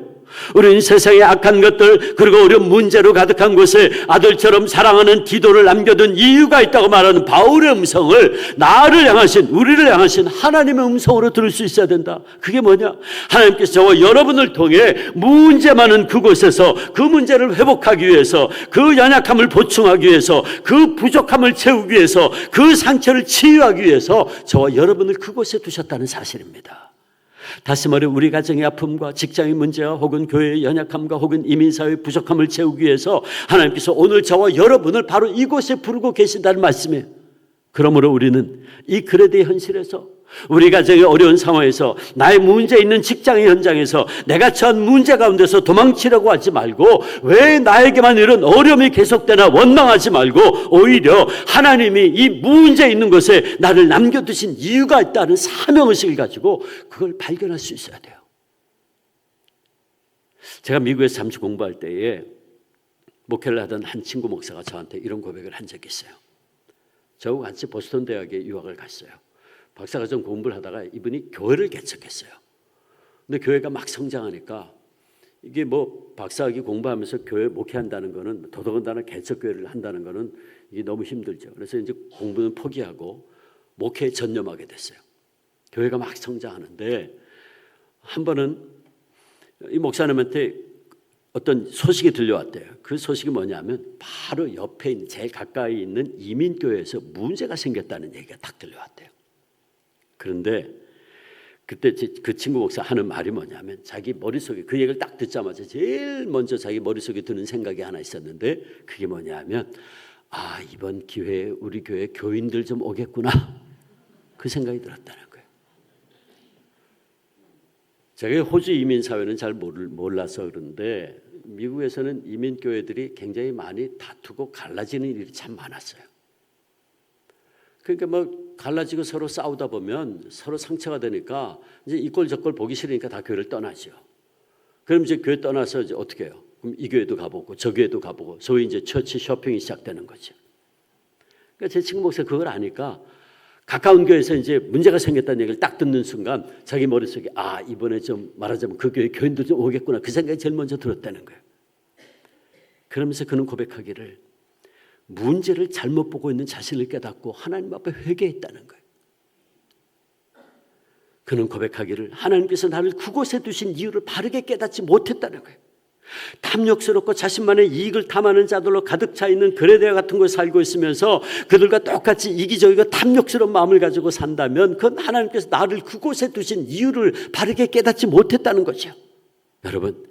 Speaker 2: 우리는 세상의 악한 것들 그리고 어려운 문제로 가득한 곳에 아들처럼 사랑하는 디도를 남겨둔 이유가 있다고 말하는 바울의 음성을 나를 향하신 우리를 향하신 하나님의 음성으로 들을 수 있어야 된다. 그게 뭐냐? 하나님께서 저와 여러분을 통해 문제 많은 그곳에서 그 문제를 회복하기 위해서 그 연약함을 보충하기 위해서 그 부족함을 채우기 위해서 그 상처를 치유하기 위해서 저와 여러분을 그곳에 두셨다는 사실입니다. 다시 말해 우리 가정의 아픔과 직장의 문제와 혹은 교회의 연약함과 혹은 이민사회의 부족함을 채우기 위해서 하나님께서 오늘 저와 여러분을 바로 이곳에 부르고 계신다는 말씀이에요. 그러므로 우리는 이 그레드의 현실에서 우리 가정의 어려운 상황에서 나의 문제 있는 직장의 현장에서 내가 처한 문제 가운데서 도망치려고 하지 말고 왜 나에게만 이런 어려움이 계속되나 원망하지 말고 오히려 하나님이 이 문제 있는 곳에 나를 남겨두신 이유가 있다는 사명의식을 가지고 그걸 발견할 수 있어야 돼요. 제가 미국에서 잠시 공부할 때에 목회를 하던 한 친구 목사가 저한테 이런 고백을 한 적이 있어요. 저하고 같이 보스턴 대학에 유학을 갔어요. 박사과정 공부를 하다가 이분이 교회를 개척했어요. 근데 교회가 막 성장하니까 이게 뭐 박사학위 공부하면서 교회 목회한다는 거는 더더군다나 개척교회를 한다는 거는 이게 너무 힘들죠. 그래서 이제 공부는 포기하고 목회에 전념하게 됐어요. 교회가 막 성장하는데 한 번은 이 목사님한테 어떤 소식이 들려왔대요. 그 소식이 뭐냐면 바로 옆에 있는 제일 가까이 있는 이민교회에서 문제가 생겼다는 얘기가 딱 들려왔대요. 그런데 그때 그 친구 목사 하는 말이 뭐냐면 자기 머릿속에 그 얘기를 딱 듣자마자 제일 먼저 자기 머릿속에 드는 생각이 하나 있었는데 그게 뭐냐면 아 이번 기회에 우리 교회 교인들 좀 오겠구나 그 생각이 들었다는 거예요. 제가 호주 이민사회는 잘 몰라서 그런데 미국에서는 이민교회들이 굉장히 많이 다투고 갈라지는 일이 참 많았어요. 그러니까 뭐 갈라지고 서로 싸우다 보면 서로 상처가 되니까 이제 이꼴 저꼴 보기 싫으니까 다 교회를 떠나죠. 그럼 이제 교회 떠나서 이제 어떻게 해요? 그럼 이 교회도 가보고 저 교회도 가보고 소위 이제 처치 쇼핑이 시작되는 거죠. 그러니까 제 친구 목사 그걸 아니까 가까운 교회에서 이제 문제가 생겼다는 얘기를 딱 듣는 순간 자기 머릿속에 아 이번에 좀 말하자면 그 교회 교인들 좀 오겠구나 그 생각이 제일 먼저 들었다는 거예요. 그러면서 그는 고백하기를 문제를 잘못 보고 있는 자신을 깨닫고 하나님 앞에 회개했다는 거예요. 그는 고백하기를 하나님께서 나를 그곳에 두신 이유를 바르게 깨닫지 못했다는 거예요. 탐욕스럽고 자신만의 이익을 탐하는 자들로 가득 차 있는 그레데아 같은 곳에 살고 있으면서 그들과 똑같이 이기적이고 탐욕스러운 마음을 가지고 산다면 그건 하나님께서 나를 그곳에 두신 이유를 바르게 깨닫지 못했다는 거죠. 여러분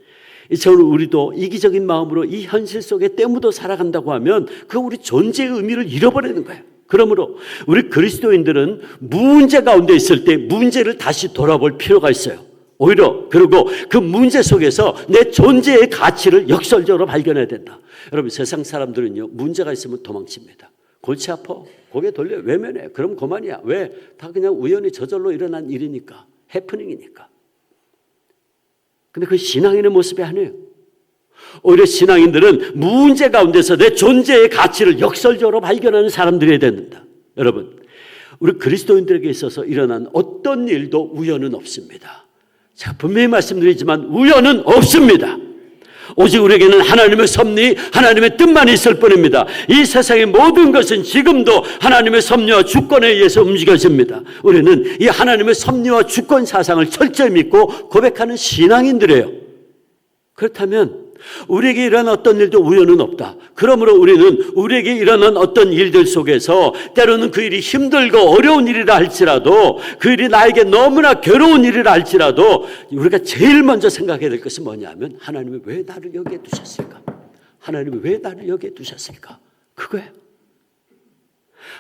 Speaker 2: 이처럼 우리도 이기적인 마음으로 이 현실 속에 때묻어 살아간다고 하면 그 우리 존재의 의미를 잃어버리는 거예요. 그러므로 우리 그리스도인들은 문제 가운데 있을 때 문제를 다시 돌아볼 필요가 있어요. 오히려 그리고 그 문제 속에서 내 존재의 가치를 역설적으로 발견해야 된다. 여러분 세상 사람들은요 문제가 있으면 도망칩니다. 골치 아파 고개 돌려 외면해. 그럼 그만이야. 왜? 다 그냥 우연히 저절로 일어난 일이니까 해프닝이니까. 근데 그 신앙인의 모습이 아니에요. 오히려 신앙인들은 문제 가운데서 내 존재의 가치를 역설적으로 발견하는 사람들이 돼야 된다. 여러분 우리 그리스도인들에게 있어서 일어난 어떤 일도 우연은 없습니다. 제가 분명히 말씀드리지만 우연은 없습니다. 오직 우리에게는 하나님의 섭리, 하나님의 뜻만 있을 뿐입니다. 이 세상의 모든 것은 지금도 하나님의 섭리와 주권에 의해서 움직여집니다. 우리는 이 하나님의 섭리와 주권 사상을 철저히 믿고 고백하는 신앙인들이에요. 그렇다면 우리에게 일어난 어떤 일도 우연은 없다. 그러므로 우리는 우리에게 일어난 어떤 일들 속에서 때로는 그 일이 힘들고 어려운 일이라 할지라도 그 일이 나에게 너무나 괴로운 일이라 할지라도 우리가 제일 먼저 생각해야 될 것은 뭐냐면 하나님이 왜 나를 여기에 두셨을까? 하나님이 왜 나를 여기에 두셨을까? 그거예요.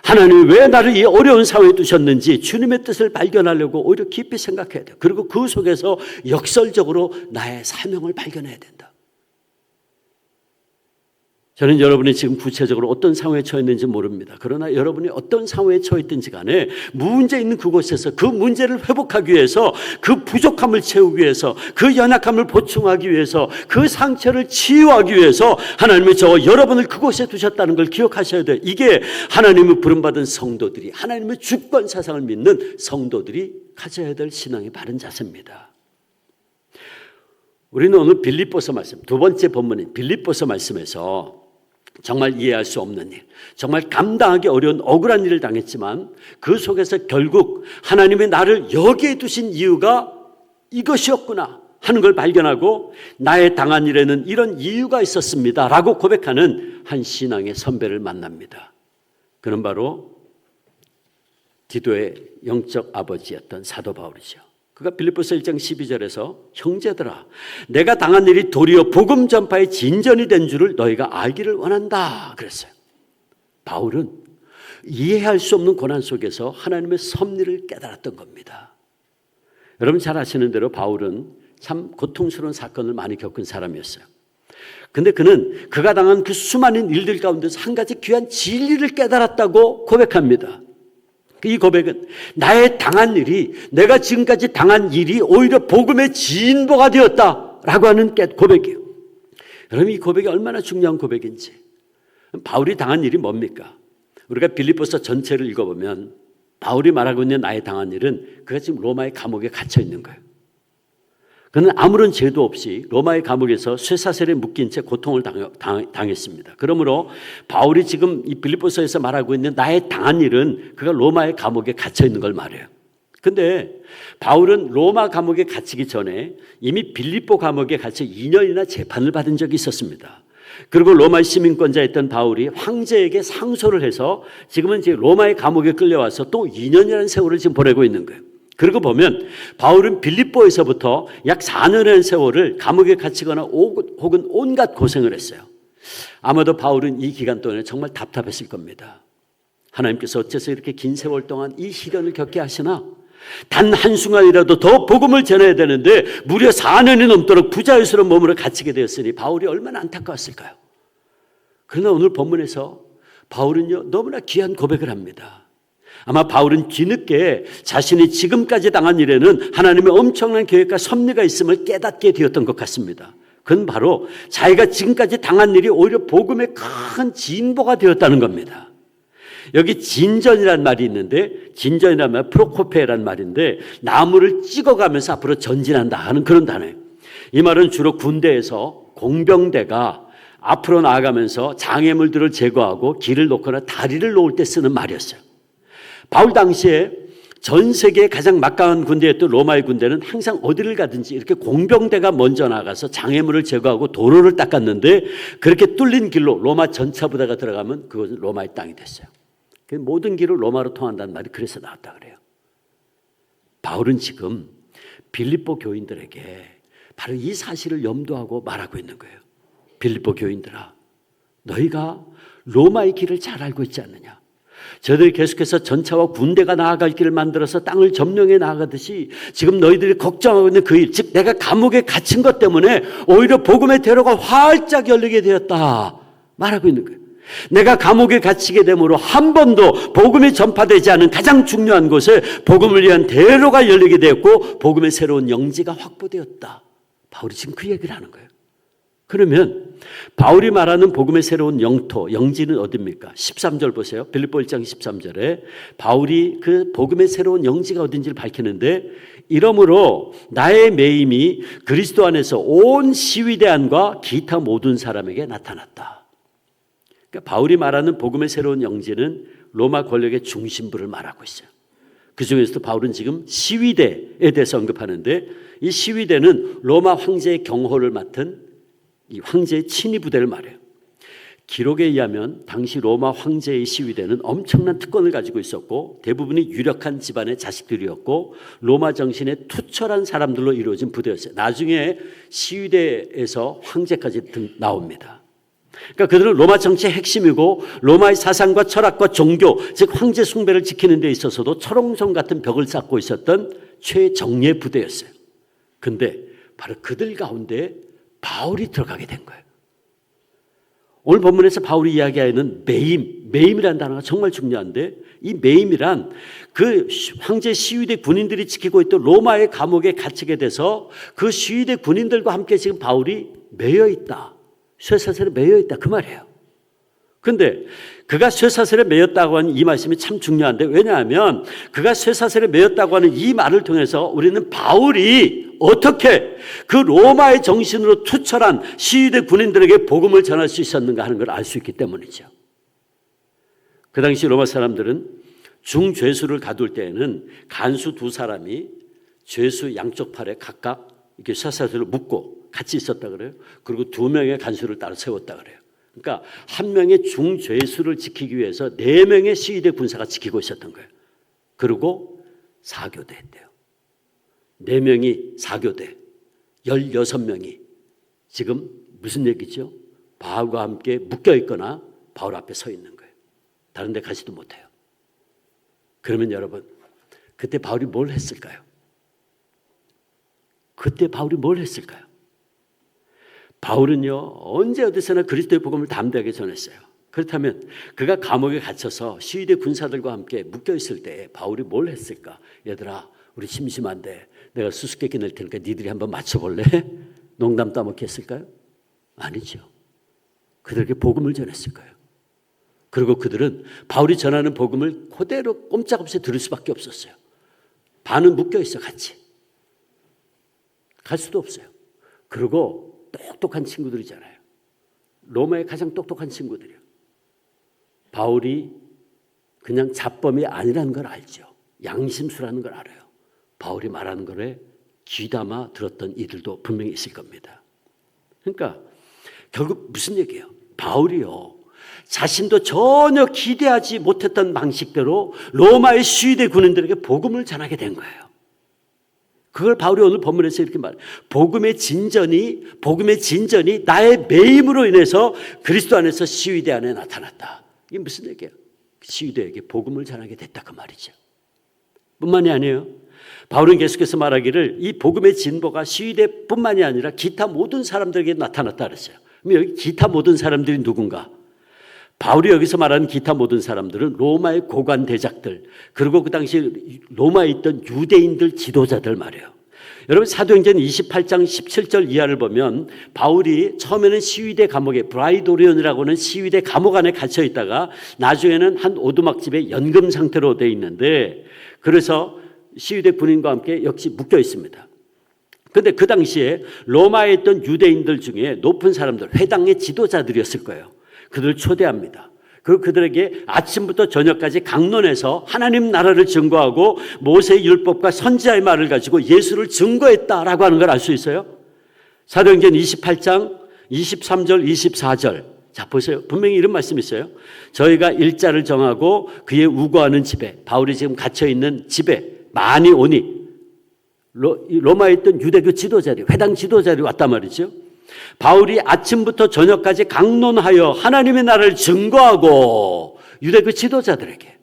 Speaker 2: 하나님이 왜 나를 이 어려운 상황에 두셨는지 주님의 뜻을 발견하려고 오히려 깊이 생각해야 돼요. 그리고 그 속에서 역설적으로 나의 사명을 발견해야 된다. 저는 여러분이 지금 구체적으로 어떤 상황에 처했는지 모릅니다. 그러나 여러분이 어떤 상황에 처했든지 간에 문제 있는 그곳에서 그 문제를 회복하기 위해서 그 부족함을 채우기 위해서 그 연약함을 보충하기 위해서 그 상처를 치유하기 위해서 하나님이 저와 여러분을 그곳에 두셨다는 걸 기억하셔야 돼요. 이게 하나님의 부름받은 성도들이 하나님의 주권 사상을 믿는 성도들이 가져야 될 신앙의 바른 자세입니다. 우리는 오늘 빌립보서 말씀, 두 번째 본문인 빌립보서 말씀에서 정말 이해할 수 없는 일, 정말 감당하기 어려운 억울한 일을 당했지만 그 속에서 결국 하나님의 나를 여기에 두신 이유가 이것이었구나 하는 걸 발견하고 나의 당한 일에는 이런 이유가 있었습니다 라고 고백하는 한 신앙의 선배를 만납니다. 그는 바로 기도의 영적 아버지였던 사도 바울이죠. 그가 빌립보서 1장 12절에서 형제들아 내가 당한 일이 도리어 복음 전파의 진전이 된 줄을 너희가 알기를 원한다 그랬어요. 바울은 이해할 수 없는 고난 속에서 하나님의 섭리를 깨달았던 겁니다. 여러분 잘 아시는 대로 바울은 참 고통스러운 사건을 많이 겪은 사람이었어요. 근데 그는 그가 당한 그 수많은 일들 가운데서 한 가지 귀한 진리를 깨달았다고 고백합니다. 이 고백은 나의 당한 일이 내가 지금까지 당한 일이 오히려 복음의 진보가 되었다라고 하는 고백이에요. 여러분 이 고백이 얼마나 중요한 고백인지. 바울이 당한 일이 뭡니까? 우리가 빌립보서 전체를 읽어보면 바울이 말하고 있는 나의 당한 일은 그가 지금 로마의 감옥에 갇혀 있는 거예요. 그는 아무런 죄도 없이 로마의 감옥에서 쇠사슬에 묶인 채 고통을 당했습니다. 그러므로 바울이 지금 이 빌립보서에서 말하고 있는 나의 당한 일은 그가 로마의 감옥에 갇혀 있는 걸 말해요. 근데 바울은 로마 감옥에 갇히기 전에 이미 빌립보 감옥에 갇혀 2년이나 재판을 받은 적이 있었습니다. 그리고 로마의 시민권자였던 바울이 황제에게 상소를 해서 지금은 이제 로마의 감옥에 끌려와서 또 2년이라는 세월을 지금 보내고 있는 거예요. 그리고 보면 바울은 빌립보에서부터 약 4년의 세월을 감옥에 갇히거나 혹은 온갖 고생을 했어요. 아마도 바울은 이 기간 동안에 정말 답답했을 겁니다. 하나님께서 어째서 이렇게 긴 세월 동안 이 시련을 겪게 하시나? 단 한순간이라도 더 복음을 전해야 되는데 무려 4년이 넘도록 부자유스러운 몸으로 갇히게 되었으니 바울이 얼마나 안타까웠을까요? 그러나 오늘 본문에서 바울은요 너무나 귀한 고백을 합니다. 아마 바울은 뒤늦게 자신이 지금까지 당한 일에는 하나님의 엄청난 계획과 섭리가 있음을 깨닫게 되었던 것 같습니다. 그건 바로 자기가 지금까지 당한 일이 오히려 복음의 큰 진보가 되었다는 겁니다. 여기 진전이란 말이 있는데 진전이란 말 프로코페란 말인데 나무를 찍어가면서 앞으로 전진한다 하는 그런 단어예요. 이 말은 주로 군대에서 공병대가 앞으로 나아가면서 장애물들을 제거하고 길을 놓거나 다리를 놓을 때 쓰는 말이었어요. 바울 당시에 전 세계에 가장 막강한 군대였던 로마의 군대는 항상 어디를 가든지 이렇게 공병대가 먼저 나가서 장애물을 제거하고 도로를 닦았는데 그렇게 뚫린 길로 로마 전차 부대가 들어가면 그것은 로마의 땅이 됐어요. 모든 길을 로마로 통한다는 말이 그래서 나왔다 그래요. 바울은 지금 빌립보 교인들에게 바로 이 사실을 염두하고 말하고 있는 거예요. 빌립보 교인들아, 너희가 로마의 길을 잘 알고 있지 않느냐? 저들이 계속해서 전차와 군대가 나아갈 길을 만들어서 땅을 점령해 나아가듯이 지금 너희들이 걱정하고 있는 그 일, 즉 내가 감옥에 갇힌 것 때문에 오히려 복음의 대로가 활짝 열리게 되었다 말하고 있는 거예요. 내가 감옥에 갇히게 되므로 한 번도 복음이 전파되지 않은 가장 중요한 곳에 복음을 위한 대로가 열리게 되었고 복음의 새로운 영지가 확보되었다. 바울이 지금 그 얘기를 하는 거예요. 그러면 바울이 말하는 복음의 새로운 영토, 영지는 어디입니까? 13절 보세요. 빌립보 1장 13절에 바울이 그 복음의 새로운 영지가 어딘지를 밝히는데 이러므로 나의 매임이 그리스도 안에서 온 시위대 안과 기타 모든 사람에게 나타났다. 그러니까 바울이 말하는 복음의 새로운 영지는 로마 권력의 중심부를 말하고 있어요. 그 중에서도 바울은 지금 시위대에 대해서 언급하는데 이 시위대는 로마 황제의 경호를 맡은 이 황제의 친위 부대를 말해요. 기록에 의하면 당시 로마 황제의 시위대는 엄청난 특권을 가지고 있었고 대부분이 유력한 집안의 자식들이었고 로마 정신에 투철한 사람들로 이루어진 부대였어요. 나중에 시위대에서 황제까지 나옵니다. 그러니까 그들은 로마 정치의 핵심이고 로마의 사상과 철학과 종교, 즉 황제 숭배를 지키는 데 있어서도 철옹성 같은 벽을 쌓고 있었던 최정예 부대였어요. 근데 바로 그들 가운데 바울이 들어가게 된 거예요. 오늘 본문에서 바울이 이야기하는 매임이라는 단어가 정말 중요한데 이 매임이란 그 황제 시위대 군인들이 지키고 있던 로마의 감옥에 갇히게 돼서 그 시위대 군인들과 함께 지금 바울이 매여 있다. 쇠사슬에 매여 있다 그 말이에요. 그런데 그가 쇠사슬에 매였다고 하는 이 말씀이 참 중요한데 왜냐하면 그가 쇠사슬에 매였다고 하는 이 말을 통해서 우리는 바울이 어떻게 그 로마의 정신으로 투철한 시위대 군인들에게 복음을 전할 수 있었는가 하는 걸 알 수 있기 때문이죠. 그 당시 로마 사람들은 중죄수를 가둘 때에는 간수 두 사람이 죄수 양쪽 팔에 각각 이렇게 쇠사슬을 묶고 같이 있었다 그래요. 그리고 두 명의 간수를 따로 세웠다 그래요. 그러니까 한 명의 중죄수를 지키기 위해서 네 명의 시위대 군사가 지키고 있었던 거예요. 그리고 사교대 했대요. 4명이 사교대, 16명이 지금 무슨 얘기죠? 바울과 함께 묶여 있거나 바울 앞에 서 있는 거예요. 다른 데 가지도 못해요. 그러면 여러분, 그때 바울이 뭘 했을까요? 그때 바울이 뭘 했을까요? 바울은요, 언제 어디서나 그리스도의 복음을 담대하게 전했어요. 그렇다면 그가 감옥에 갇혀서 시위대 군사들과 함께 묶여 있을 때 바울이 뭘 했을까? 얘들아, 우리 심심한데 내가 수수께끼 낼 테니까 니들이 한번 맞춰볼래? 농담 따먹기 했을까요? 아니죠. 그들에게 복음을 전했을 거예요. 그리고 그들은 바울이 전하는 복음을 그대로 꼼짝없이 들을 수밖에 없었어요. 반은 묶여 있어 같이. 갈 수도 없어요. 그리고 똑똑한 친구들이잖아요. 로마의 가장 똑똑한 친구들이요. 바울이 그냥 잡범이 아니라는 걸 알죠. 양심수라는 걸 알아요. 바울이 말하는 거에 귀담아 들었던 이들도 분명히 있을 겁니다. 그러니까 결국 무슨 얘기예요? 바울이요, 자신도 전혀 기대하지 못했던 방식대로 로마의 시위대 군인들에게 복음을 전하게 된 거예요. 그걸 바울이 오늘 본문에서 이렇게 말해요. 복음의 진전이 나의 매임으로 인해서 그리스도 안에서 시위대 안에 나타났다. 이게 무슨 얘기예요? 시위대에게 복음을 전하게 됐다 그 말이죠. 뿐만이 아니에요. 바울은 계속해서 말하기를 이 복음의 진보가 시위대뿐만이 아니라 기타 모든 사람들에게 나타났다 그랬어요. 그럼 여기 기타 모든 사람들이 누군가? 바울이 여기서 말하는 기타 모든 사람들은 로마의 고관 대작들, 그리고 그 당시 로마에 있던 유대인들 지도자들 말이에요. 여러분 사도행전 28장 17절 이하를 보면 바울이 처음에는 시위대 감옥에 브라이도리온이라고 하는 시위대 감옥 안에 갇혀 있다가 나중에는 한 오두막집에 연금 상태로 되어 있는데, 그래서 시위대 군인과 함께 역시 묶여 있습니다. 그런데 그 당시에 로마에 있던 유대인들 중에 높은 사람들, 회당의 지도자들이었을 거예요. 그들을 초대합니다. 그리고 그들에게 아침부터 저녁까지 강론해서 하나님 나라를 증거하고 모세의 율법과 선지자의 말을 가지고 예수를 증거했다라고 하는 걸 알 수 있어요. 사도행전 28장 23절 24절. 자 보세요. 분명히 이런 말씀이 있어요. 저희가 일자를 정하고 그의 우거하는 집에, 바울이 지금 갇혀있는 집에 많이 오니, 로마에 있던 유대교 지도자들이, 회당 지도자들이 왔단 말이죠. 바울이 아침부터 저녁까지 강론하여 하나님의 나라를 증거하고 유대교 지도자들에게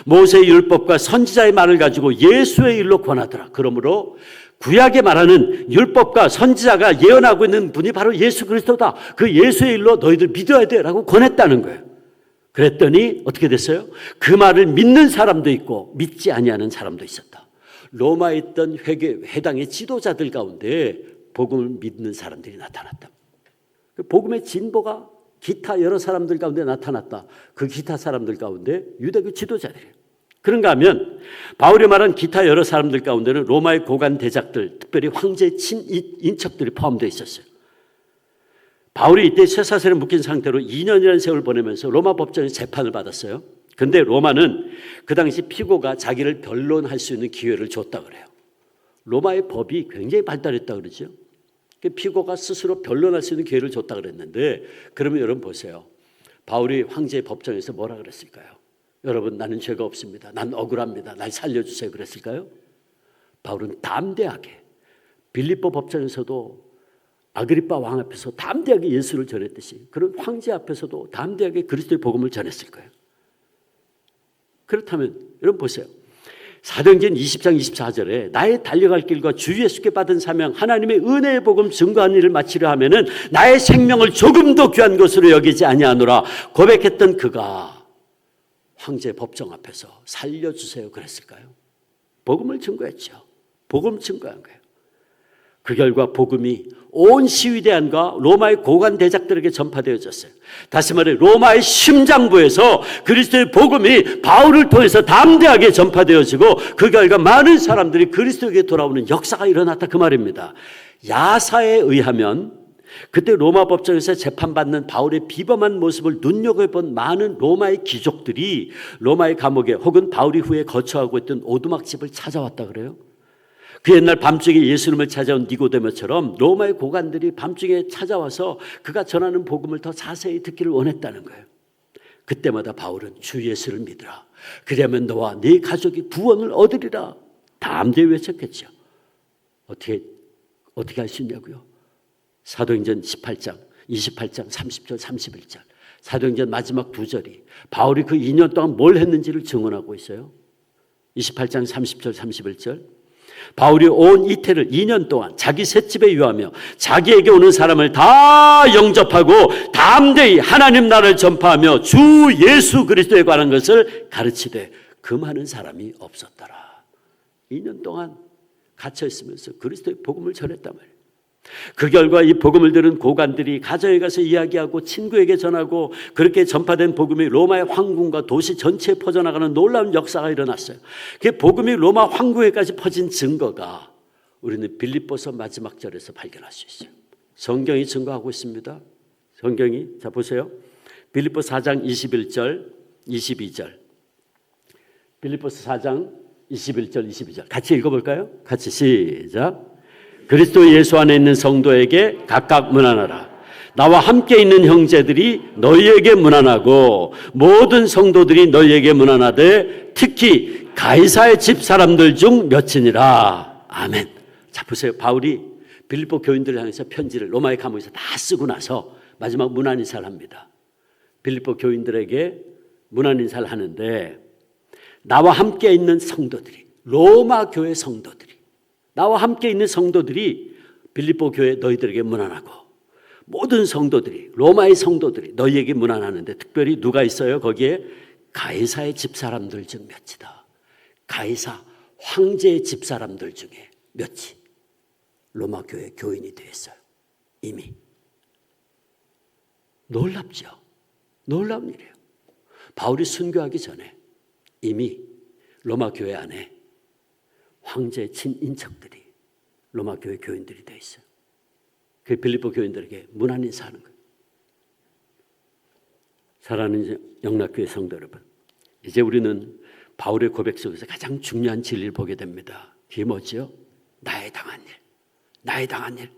Speaker 2: 모세의 율법과 선지자의 말을 가지고 예수의 일로 권하더라. 그러므로 구약에 말하는 율법과 선지자가 예언하고 있는 분이 바로 예수 그리스도다. 그 예수의 일로 너희들 믿어야 돼 라고 권했다는 거예요. 그랬더니 어떻게 됐어요? 그 말을 믿는 사람도 있고 믿지 아니하는 사람도 있었다. 로마에 있던 회당의 지도자들 가운데 복음을 믿는 사람들이 나타났다. 복음의 진보가 기타 여러 사람들 가운데 나타났다. 그 기타 사람들 가운데 유대교 지도자들이에요. 그런가 하면 바울이 말한 기타 여러 사람들 가운데는 로마의 고관 대작들, 특별히 황제의 친인척들이 포함되어 있었어요. 바울이 이때 쇠사슬에 묶인 상태로 2년이라는 세월을 보내면서 로마 법정에서 재판을 받았어요. 그런데 로마는 그 당시 피고가 자기를 변론할 수 있는 기회를 줬다 그래요. 로마의 법이 굉장히 발달했다 그러죠. 피고가 스스로 변론할 수 있는 기회를 줬다 그랬는데, 그러면 여러분 보세요. 바울이 황제의 법정에서 뭐라 그랬을까요? 여러분, 나는 죄가 없습니다. 난 억울합니다. 날 살려주세요. 그랬을까요? 바울은 담대하게 빌립보 법정에서도 아그리빠 왕 앞에서 담대하게 예수를 전했듯이 그런 황제 앞에서도 담대하게 그리스도의 복음을 전했을 거예요. 그렇다면 여러분 보세요. 사도행전 20장 24절에 나의 달려갈 길과 주 예수께 받은 사명, 하나님의 은혜의 복음 증거한 일을 마치려 하면은 나의 생명을 조금도 귀한 것으로 여기지 아니하노라 고백했던 그가 황제 법정 앞에서 살려주세요 그랬을까요? 복음을 증거했죠. 복음 증거한 거예요. 그 결과 복음이 온 시위대안과 로마의 고관 대작들에게 전파되어졌어요. 다시 말해 로마의 심장부에서 그리스도의 복음이 바울을 통해서 담대하게 전파되어지고 그 결과 많은 사람들이 그리스도에게 돌아오는 역사가 일어났다 그 말입니다. 야사에 의하면 그때 로마 법정에서 재판받는 바울의 비범한 모습을 눈여겨본 많은 로마의 귀족들이 로마의 감옥에 혹은 바울이 후에 거처하고 있던 오두막집을 찾아왔다 그래요. 그 옛날 밤중에 예수님을 찾아온 니고데모처럼 로마의 고관들이 밤중에 찾아와서 그가 전하는 복음을 더 자세히 듣기를 원했다는 거예요. 그때마다 바울은 주 예수를 믿으라. 그리하면 너와 네 가족이 구원을 얻으리라. 담대히 외쳤겠죠. 어떻게 할 수 있냐고요? 사도행전 18장, 28장, 30절, 31절. 사도행전 마지막 2절이 바울이 그 2년 동안 뭘 했는지를 증언하고 있어요. 28장 30절, 31절. 바울이 온 이태를 2년 동안 자기 셋집에 유하며 자기에게 오는 사람을 다 영접하고 담대히 하나님 나라를 전파하며 주 예수 그리스도에 관한 것을 가르치되 금하는 사람이 없었더라. 2년 동안 갇혀 있으면서 그리스도의 복음을 전했단 말이에요. 그 결과 이 복음을 들은 고관들이 가정에 가서 이야기하고 친구에게 전하고 그렇게 전파된 복음이 로마의 황궁과 도시 전체에 퍼져나가는 놀라운 역사가 일어났어요. 그 복음이 로마 황궁에까지 퍼진 증거가 우리는 빌립보서 마지막 절에서 발견할 수 있어요. 성경이 증거하고 있습니다. 성경이 자 보세요. 빌립보서 4장 21절 22절 빌립보서 4장 21절 22절 같이 읽어볼까요? 같이 시작. 그리스도 예수 안에 있는 성도에게 각각 문안하라. 나와 함께 있는 형제들이 너희에게 문안하고 모든 성도들이 너희에게 문안하되 특히 가이사의 집 사람들 중 몇이니라. 아멘. 자 보세요. 바울이 빌립보 교인들을 향해서 편지를 로마의 감옥에서 다 쓰고 나서 마지막 문안 인사를 합니다. 빌립보 교인들에게 문안 인사를 하는데 나와 함께 있는 성도들이 로마 교회 성도들이 나와 함께 있는 성도들이 빌립보 교회 너희들에게 문안하고 모든 성도들이 로마의 성도들이 너희에게 문안하는데 특별히 누가 있어요? 거기에 가이사의 집사람들 중 몇이다. 가이사 황제의 집사람들 중에 몇이 로마 교회 교인이 되었어요. 이미. 놀랍죠. 놀라운 일이에요. 바울이 순교하기 전에 이미 로마 교회 안에 황제의 친인척들이 로마 교회 교인들이 되어 있어요. 그 빌립보 교인들에게 문안 인사하는 거예요. 사랑하는 영락교회 성도 여러분, 이제 우리는 바울의 고백 속에서 가장 중요한 진리를 보게 됩니다. 그게 뭐죠? 나의 당한 일. 나의 당한 일.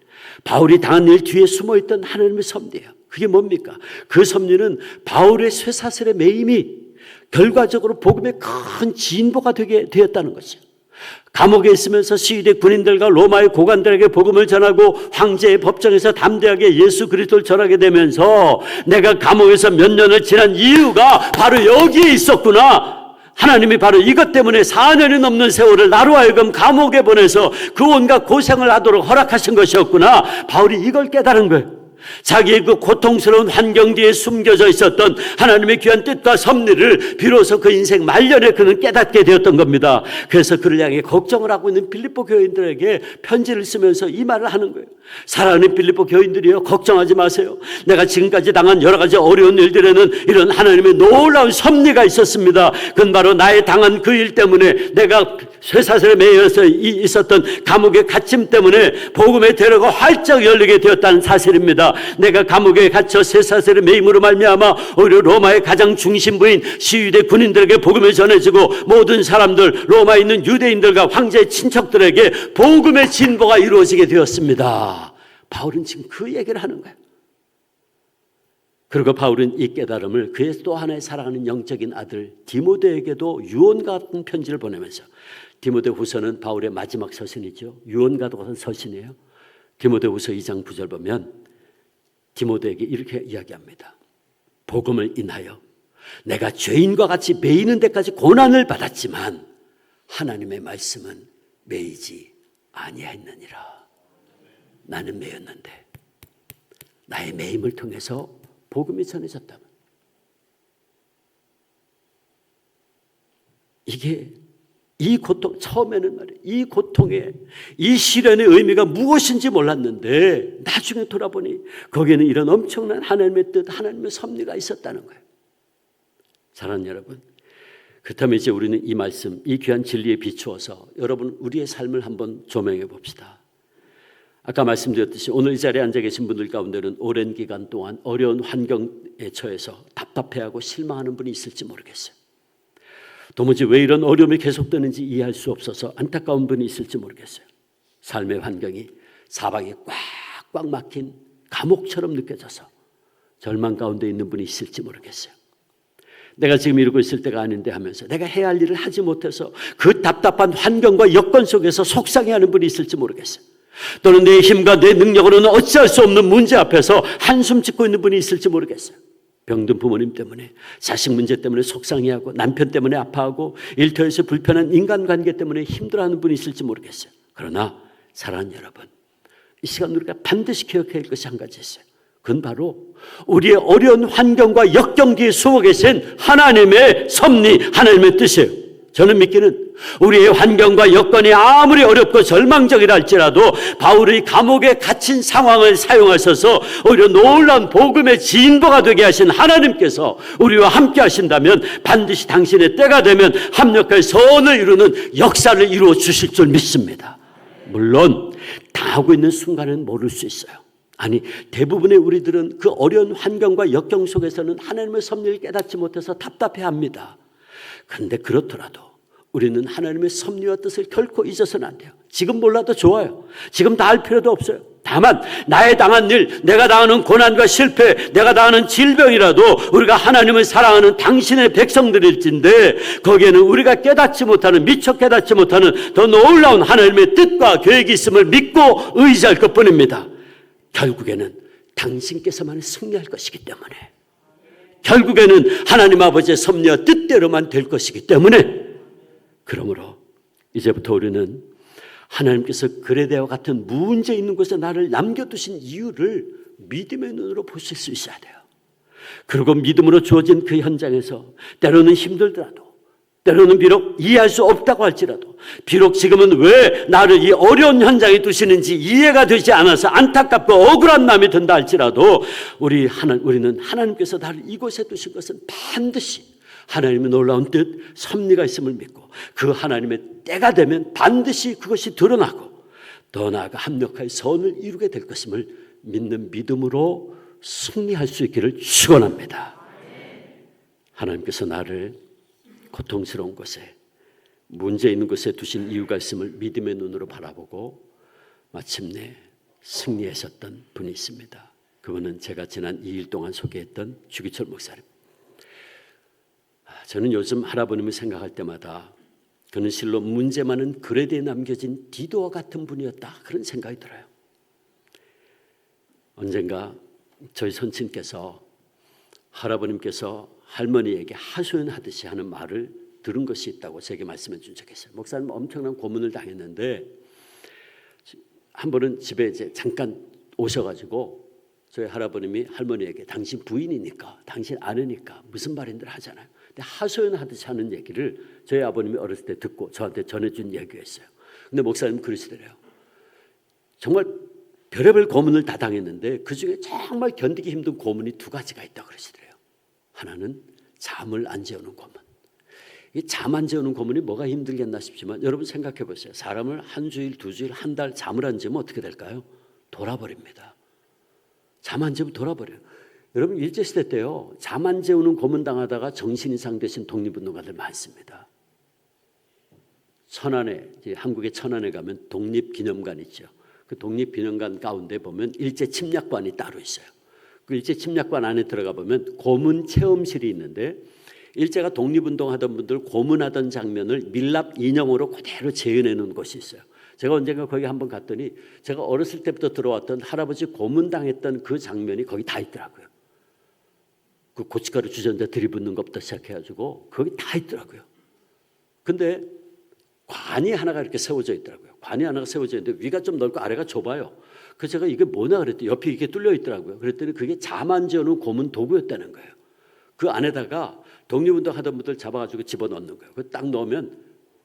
Speaker 2: 바울이 당한 일 뒤에 숨어있던 하나님의 섭리예요. 그게 뭡니까? 그 섭리는 바울의 쇠사슬의 매임이 결과적으로 복음의 큰 진보가 되게 되었다는 거죠. 감옥에 있으면서 시위대 군인들과 로마의 고관들에게 복음을 전하고 황제의 법정에서 담대하게 예수 그리스도를 전하게 되면서 내가 감옥에서 몇 년을 지난 이유가 바로 여기에 있었구나. 하나님이 바로 이것 때문에 4년이 넘는 세월을 나로 하여금 감옥에 보내서 그 온갖 고생을 하도록 허락하신 것이었구나. 바울이 이걸 깨달은 거예요. 자기의 그 고통스러운 환경 뒤에 숨겨져 있었던 하나님의 귀한 뜻과 섭리를 비로소 그 인생 말년에 그는 깨닫게 되었던 겁니다. 그래서 그를 향해 걱정을 하고 있는 빌립보 교인들에게 편지를 쓰면서 이 말을 하는 거예요. 사랑하는 빌립보 교인들이여, 걱정하지 마세요. 내가 지금까지 당한 여러 가지 어려운 일들에는 이런 하나님의 놀라운 섭리가 있었습니다. 그건 바로 나의 당한 그 일 때문에 내가 쇠사슬에 매여서 있었던 감옥의 갇힘 때문에 복음의 대로가 활짝 열리게 되었다는 사실입니다. 내가 감옥에 갇혀 쇠사슬의 매임으로 말미암아 오히려 로마의 가장 중심부인 시위대 군인들에게 복음을 전해지고 모든 사람들, 로마에 있는 유대인들과 황제의 친척들에게 복음의 진보가 이루어지게 되었습니다. 바울은 지금 그 얘기를 하는 거예요. 그리고 바울은 이 깨달음을 그의 또 하나의 사랑하는 영적인 아들 디모데에게도 유언과 같은 편지를 보내면서, 디모데 후서는 바울의 마지막 서신이죠. 유언과도 같은 서신이에요. 디모데 후서 2장 9절 보면 디모데에게 이렇게 이야기합니다. 복음을 인하여 내가 죄인과 같이 매이는 데까지 고난을 받았지만 하나님의 말씀은 매이지 아니하였느니라. 나는 매였는데 나의 매임을 통해서 복음이 이게 이 고통, 처음에는 말이에요, 이 고통의, 이 시련의 의미가 무엇인지 몰랐는데 나중에 돌아보니 거기에는 이런 엄청난 하나님의 뜻, 하나님의 섭리가 있었다는 거예요. 사랑하는 여러분, 그렇다면 이제 우리는 이 말씀, 이 귀한 진리에 비추어서 여러분 우리의 삶을 한번 조명해 봅시다. 아까 말씀드렸듯이 오늘 이 자리에 앉아 계신 분들 가운데는 오랜 기간 동안 어려운 환경에 처해서 답답해하고 실망하는 분이 있을지 모르겠어요. 도무지 왜 이런 어려움이 계속되는지 이해할 수 없어서 안타까운 분이 있을지 모르겠어요. 삶의 환경이 사방이 꽉꽉 막힌 감옥처럼 느껴져서 절망 가운데 있는 분이 있을지 모르겠어요. 내가 지금 이러고 있을 때가 아닌데 하면서 내가 해야 할 일을 하지 못해서 그 답답한 환경과 여건 속에서 속상해하는 분이 있을지 모르겠어요. 또는 내 힘과 내 능력으로는 어찌할 수 없는 문제 앞에서 한숨 짓고 있는 분이 있을지 모르겠어요. 병든 부모님 때문에, 자식 문제 때문에 속상해하고, 남편 때문에 아파하고, 일터에서 불편한 인간관계 때문에 힘들어하는 분이 있을지 모르겠어요. 그러나 사랑하는 여러분, 이 시간 우리가 반드시 기억해야 할 것이 한 가지 있어요. 그건 바로 우리의 어려운 환경과 역경 뒤에 숨어 계신 하나님의 섭리, 하나님의 뜻이에요. 저는 믿기는 우리의 환경과 여건이 아무리 어렵고 절망적이라 할지라도 바울의 감옥에 갇힌 상황을 사용하셔서 오히려 놀라운 복음의 진보가 되게 하신 하나님께서 우리와 함께 하신다면 반드시 당신의 때가 되면 합력할 선을 이루는 역사를 이루어 주실 줄 믿습니다. 물론 당하고 있는 순간은 모를 수 있어요. 아니, 대부분의 우리들은 그 어려운 환경과 역경 속에서는 하나님의 섭리를 깨닫지 못해서 답답해합니다. 그런데 그렇더라도 우리는 하나님의 섭리와 뜻을 결코 잊어서는 안 돼요. 지금 몰라도 좋아요. 지금 다 할 필요도 없어요. 다만 나의 당한 일, 내가 당하는 고난과 실패, 내가 당하는 질병이라도 우리가 하나님을 사랑하는 당신의 백성들일진데 거기에는 우리가 깨닫지 못하는, 미처 깨닫지 못하는 더 놀라운 하나님의 뜻과 계획이 있음을 믿고 의지할 것뿐입니다. 결국에는 당신께서만 승리할 것이기 때문에, 결국에는 하나님 아버지의 섭리와 뜻대로만 될 것이기 때문에, 그러므로 이제부터 우리는 하나님께서 그레데와 같은 문제 있는 곳에 나를 남겨두신 이유를 믿음의 눈으로 보실 수 있어야 돼요. 그리고 믿음으로 주어진 그 현장에서 때로는 힘들더라도, 때로는 비록 이해할 수 없다고 할지라도, 비록 지금은 왜 나를 이 어려운 현장에 두시는지 이해가 되지 않아서 안타깝고 억울한 마음이 든다 할지라도 우리는 하나님께서 나를 이곳에 두신 것은 반드시 하나님의 놀라운 뜻, 섭리가 있음을 믿고 그 하나님의 때가 되면 반드시 그것이 드러나고 더 나아가 합력하여 선을 이루게 될 것임을 믿는 믿음으로 승리할 수 있기를 축원합니다. 하나님께서 나를 고통스러운 곳에, 문제 있는 곳에 두신 이유가 있음을 믿음의 눈으로 바라보고 마침내 승리하셨던 분이 있습니다. 그분은 제가 지난 2일 동안 소개했던 주기철 목사님. 저는 요즘 할아버님을 생각할 때마다 그는 실로 문제 많은 그레데에 남겨진 디도와 같은 분이었다, 그런 생각이 들어요. 언젠가 저희 손친께서 할아버님께서 할머니에게 하소연하듯이 하는 말을 들은 것이 있다고 제게 말씀해 준 적이 있어요. 목사님 엄청난 고문을 당했는데 한 번은 집에 이제 잠깐 오셔가지고 저희 할아버님이 할머니에게 당신 부인이니까, 당신 아내니까 무슨 말인들 하잖아요. 근데 하소연하듯이 하는 얘기를 저희 아버님이 어렸을 때 듣고 저한테 전해준 얘기였어요. 근데 목사님 그러시더래요. 정말 별의별 고문을 다 당했는데 그중에 정말 견디기 힘든 고문이 2가지가 있다고 그러시더래요. 하나는 잠을 안 재우는 고문. 이 잠 안 재우는 고문이 뭐가 힘들겠나 싶지만 여러분 생각해 보세요. 사람을 한 주일, 2주일, 한 달 잠을 안 재우면 어떻게 될까요? 돌아버립니다. 잠 안 재우면 돌아버려요. 여러분 일제시대 때요, 잠 안 재우는 고문 당하다가 정신 이상 되신 독립운동가들 많습니다. 천안에, 한국의 천안에 가면 독립기념관 있죠. 그 독립기념관 가운데 보면 일제 침략관이 따로 있어요. 그 일제 침략관 안에 들어가 보면 고문 체험실이 있는데 일제가 독립운동하던 분들 고문하던 장면을 밀랍 인형으로 그대로 재현해 놓은 곳이 있어요. 제가 언젠가 거기 한번 갔더니 제가 어렸을 때부터 들어왔던 할아버지 고문당했던 그 장면이 거기 다 있더라고요. 그 고춧가루 주전자 들이붓는 것부터 시작해가지고 거기 다 있더라고요. 근데 관이 하나가 이렇게 세워져 있더라고요. 관이 하나가 세워져 있는데 위가 좀 넓고 아래가 좁아요. 그래서 제가 이게 뭐냐 그랬더니 옆에 이게 뚫려 있더라고요. 그랬더니 그게 잠 안 재우는 고문 도구였다는 거예요. 그 안에다가 독립운동 하던 분들 잡아가지고 집어넣는 거예요. 그 딱 넣으면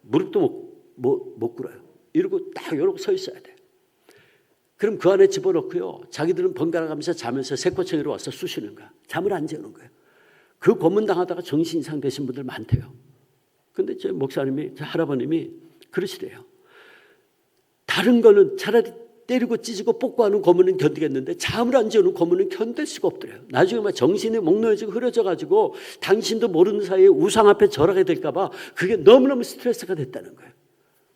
Speaker 2: 무릎도 못 꿇어요. 이러고 딱 이러고 서 있어야 돼요. 그럼 그 안에 집어넣고요. 자기들은 번갈아 가면서 자면서 새꼬챙이로 와서 쑤시는 거야. 잠을 안 재우는 거예요. 그 고문당하다가 정신 이상 되신 분들 많대요. 근데 저 목사님이, 저 할아버님이 그러시대요. 다른 거는 차라리 때리고 찢고 뽑고하는 고문은 견디겠는데 잠을 안 재우는 고문은 견딜 수가 없더래요. 나중에 막 정신이 몽롱해지고 흐려져가지고 당신도 모르는 사이에 우상 앞에 절하게 될까 봐 그게 너무너무 스트레스가 됐다는 거예요.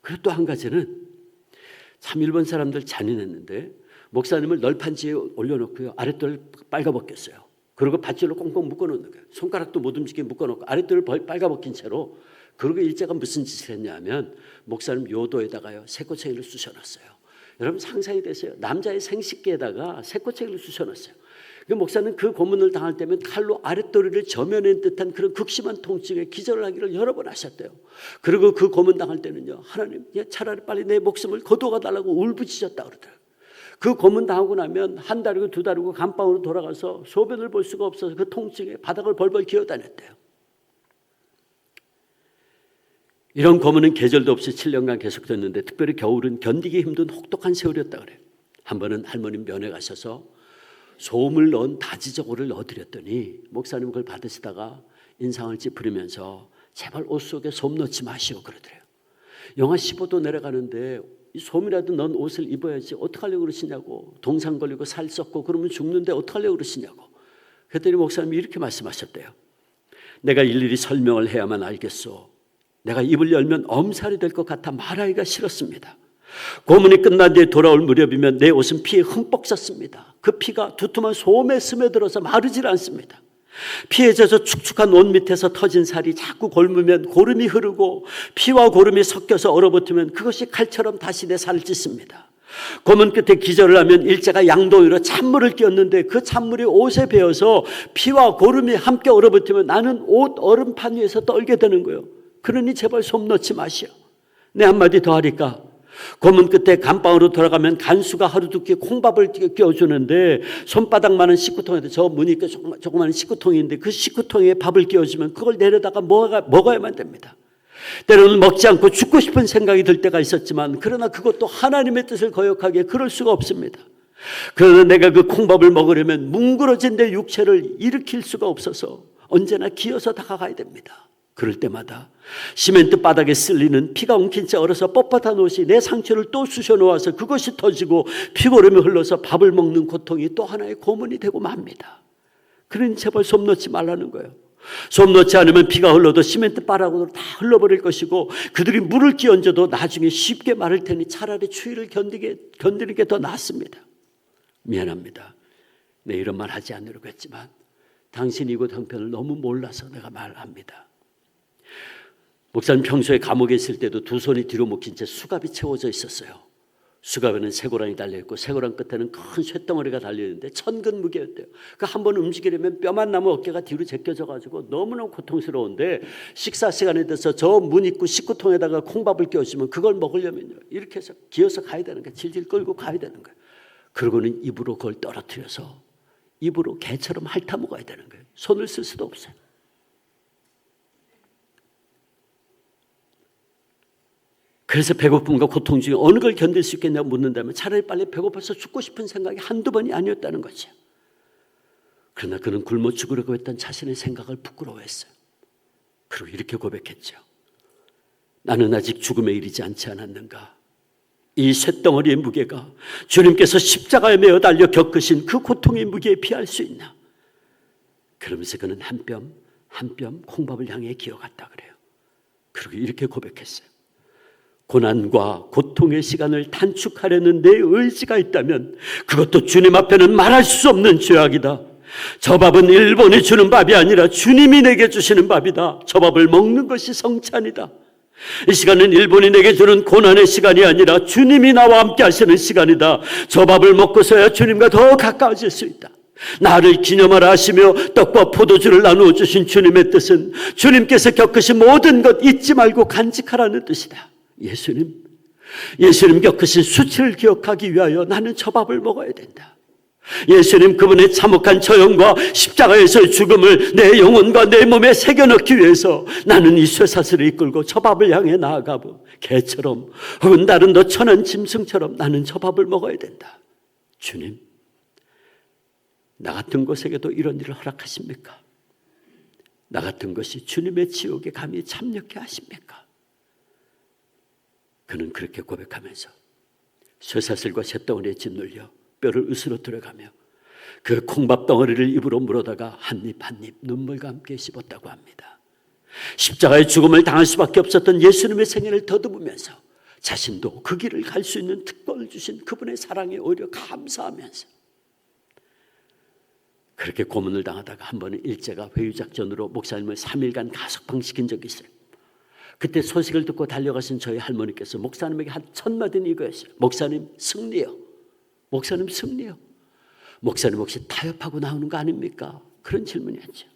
Speaker 2: 그리고 또 한 가지는 참 일본 사람들 잔인했는데 목사님을 널판지에 올려놓고요. 아랫돌을 빨가벗겼어요. 그리고 밧줄로 꽁꽁 묶어놓는 거예요. 손가락도 못 움직이게 묶어놓고 아랫돌을 빨가벗긴 채로. 그리고 일제가 무슨 짓을 했냐면 목사님 요도에다가요 새꼬챙이를 쑤셔놨어요. 여러분 상상이 되세요? 남자의 생식기에다가 새꼬챙이를 쑤셔놨어요. 그 목사는 그 고문을 당할 때면 칼로 아랫도리를 저면한 듯한 그런 극심한 통증에 기절을 하기를 여러 번 하셨대요. 그리고 그 고문 당할 때는요, 하나님 차라리 빨리 내 목숨을 거두어가 달라고 울부짖었다 그러더라고요. 그 고문 당하고 나면 한 달이고 두 달이고 감방으로 돌아가서 소변을 볼 수가 없어서 그 통증에 바닥을 벌벌 기어다녔대요. 이런 고문은 계절도 없이 7년간 계속됐는데 특별히 겨울은 견디기 힘든 혹독한 세월이었다 그래요. 한 번은 할머님 면회 가셔서 소음을 넣은 다지저고를 넣어드렸더니 목사님 그걸 받으시다가 인상을 찌푸리면서 제발 옷 속에 솜 넣지 마시오 그러더래요. 영하 15도 내려가는데 이 솜이라도 넣은 옷을 입어야지 어떡하려고 그러시냐고. 동상 걸리고 살 썩고 그러면 죽는데 어떡하려고 그러시냐고. 그랬더니 목사님이 이렇게 말씀하셨대요. 내가 일일이 설명을 해야만 알겠소. 내가 입을 열면 엄살이 될 것 같아 말하기가 싫었습니다. 고문이 끝난 뒤에 돌아올 무렵이면 내 옷은 피에 흠뻑 쌌습니다. 그 피가 두툼한 소음에 스며들어서 마르질 않습니다. 피에 젖어 축축한 옷 밑에서 터진 살이 자꾸 골무면 고름이 흐르고 피와 고름이 섞여서 얼어붙으면 그것이 칼처럼 다시 내 살을 찢습니다. 고문 끝에 기절을 하면 일제가 양동이로 찬물을 끼얹는데 그 찬물이 옷에 배어서 피와 고름이 함께 얼어붙으면 나는 옷 얼음판 위에서 떨게 되는 거예요. 그러니 제발 솜 넣지 마시오. 내 한마디 더 하리까. 고문 끝에 감방으로 돌아가면 간수가 하루 두 끼 콩밥을 끼워주는데 손바닥만한 식구통에다 저 문이 조그마한 식구통인데 그 식구통에 밥을 끼워주면 그걸 내려다가 먹어야만 됩니다. 때로는 먹지 않고 죽고 싶은 생각이 들 때가 있었지만 그러나 그것도 하나님의 뜻을 거역하기에 그럴 수가 없습니다. 그러나 내가 그 콩밥을 먹으려면 뭉그러진 내 육체를 일으킬 수가 없어서 언제나 기어서 다가가야 됩니다. 그럴 때마다 시멘트 바닥에 쓸리는 피가 엉킨 채 얼어서 뻣뻣한 옷이 내 상처를 또 쑤셔 놓아서 그것이 터지고 피고름이 흘러서 밥을 먹는 고통이 또 하나의 고문이 되고 맙니다. 그러니 제발 솜 넣지 말라는 거예요. 솜 넣지 않으면 피가 흘러도 시멘트 바닥으로 다 흘러버릴 것이고 그들이 물을 끼얹어도 나중에 쉽게 마를 테니 차라리 추위를 견디는 게 더 낫습니다. 미안합니다. 내 이런 말 하지 않으려고 했지만 당신이 이곳 형편을 너무 몰라서 내가 말합니다. 목사님 평소에 감옥에 있을 때도 두 손이 뒤로 묶인 채 수갑이 채워져 있었어요. 수갑에는 쇠고랑이 달려있고 쇠고랑 끝에는 큰 쇳덩어리가 달려있는데 천근 무게였대요. 그 한 번 움직이려면 뼈만 남은 어깨가 뒤로 제껴져가지고 너무너무 고통스러운데 식사 시간에 돼서 저 문 입구 식구통에다가 콩밥을 끼워주면 그걸 먹으려면요 이렇게 해서 기어서 가야 되는 거예요. 질질 끌고 가야 되는 거예요. 그러고는 입으로 그걸 떨어뜨려서 입으로 개처럼 핥아 먹어야 되는 거예요. 손을 쓸 수도 없어요. 그래서 배고픔과 고통 중에 어느 걸 견딜 수 있겠냐고 묻는다면 차라리 빨리 배고파서 죽고 싶은 생각이 한두 번이 아니었다는 거죠. 그러나 그는 굶어 죽으려고 했던 자신의 생각을 부끄러워했어요. 그리고 이렇게 고백했죠. 나는 아직 죽음에 이르지 않지 않았는가. 이 쇳덩어리의 무게가 주님께서 십자가에 매어 달려 겪으신 그 고통의 무게에 비할 수 있나. 그러면서 그는 한 뼘 한 뼘 콩밥을 향해 기어갔다 그래요. 그리고 이렇게 고백했어요. 고난과 고통의 시간을 단축하려는 내 의지가 있다면 그것도 주님 앞에는 말할 수 없는 죄악이다. 저 밥은 일본이 주는 밥이 아니라 주님이 내게 주시는 밥이다. 저 밥을 먹는 것이 성찬이다. 이 시간은 일본이 내게 주는 고난의 시간이 아니라 주님이 나와 함께 하시는 시간이다. 저 밥을 먹고서야 주님과 더 가까워질 수 있다. 나를 기념하라 하시며 떡과 포도주를 나누어 주신 주님의 뜻은 주님께서 겪으신 모든 것 잊지 말고 간직하라는 뜻이다. 예수님 겪으신 수치를 기억하기 위하여 나는 저 밥을 먹어야 된다. 예수님 그분의 참혹한 처형과 십자가에서의 죽음을 내 영혼과 내 몸에 새겨넣기 위해서 나는 이 쇠사슬을 이끌고 저 밥을 향해 나아가고 개처럼 혹은 다른 더 천한 짐승처럼 나는 저 밥을 먹어야 된다. 주님, 나 같은 곳에게도 이런 일을 허락하십니까? 나 같은 것이 주님의 지옥에 감히 참여케 하십니까? 그는 그렇게 고백하면서 쇠사슬과 쇳덩어리에 짓눌려 뼈를 으스러 들어가며 그 콩밥 덩어리를 입으로 물어다가 한 입 한 입 눈물과 함께 씹었다고 합니다. 십자가의 죽음을 당할 수밖에 없었던 예수님의 생애를 더듬으면서 자신도 그 길을 갈 수 있는 특권을 주신 그분의 사랑에 오히려 감사하면서 그렇게 고문을 당하다가 한 번은 일제가 회유작전으로 목사님을 3일간 가석방시킨 적이 있어요. 그때 소식을 듣고 달려가신 저희 할머니께서 목사님에게 한 첫 마디는 이거였어요. 목사님 승리요. 목사님 승리요. 목사님 혹시 타협하고 나오는 거 아닙니까? 그런 질문이었죠.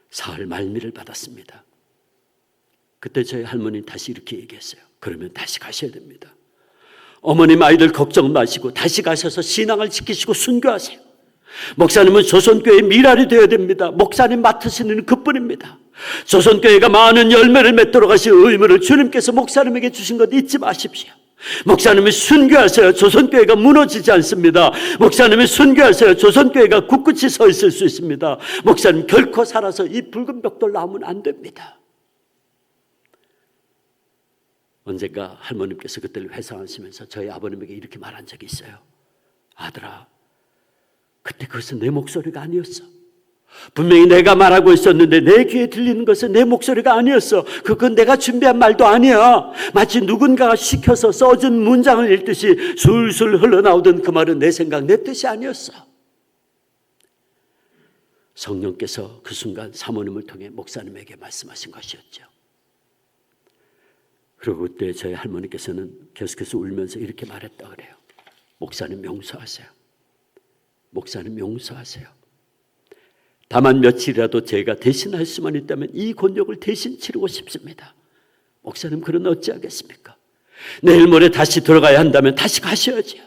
Speaker 2: 사흘 말미를 받았습니다. 그때 저희 할머니는 다시 이렇게 얘기했어요. 그러면 다시 가셔야 됩니다. 어머님 아이들 걱정 마시고 다시 가셔서 신앙을 지키시고 순교하세요. 목사님은 조선교회의 미랄이 되어야 됩니다. 목사님 맡으시는 그뿐입니다. 조선교회가 많은 열매를 맺도록 하신 의무를 주님께서 목사님에게 주신 것 잊지 마십시오. 목사님이 순교하셔야 조선교회가 무너지지 않습니다. 목사님이 순교하셔야 조선교회가 굳굳이 서 있을 수 있습니다. 목사님 결코 살아서 이 붉은 벽돌 나오면 안 됩니다. 언젠가 할머님께서 그때를 회상하시면서 저희 아버님에게 이렇게 말한 적이 있어요. 아들아, 그때 그것은 내 목소리가 아니었어. 분명히 내가 말하고 있었는데 내 귀에 들리는 것은 내 목소리가 아니었어. 그건 내가 준비한 말도 아니야. 마치 누군가가 시켜서 써준 문장을 읽듯이 술술 흘러나오던 그 말은 내 생각, 내 뜻이 아니었어. 성령께서 그 순간 사모님을 통해 목사님에게 말씀하신 것이었죠. 그리고 그때 저희 할머니께서는 계속해서 울면서 이렇게 말했다 그래요. 목사님 용서하세요. 목사님 용서하세요. 다만 며칠이라도 제가 대신할 수만 있다면 이 곤욕을 대신 치르고 싶습니다. 목사님 그러면 어찌하겠습니까? 내일 모레 다시 들어가야 한다면 다시 가셔야죠.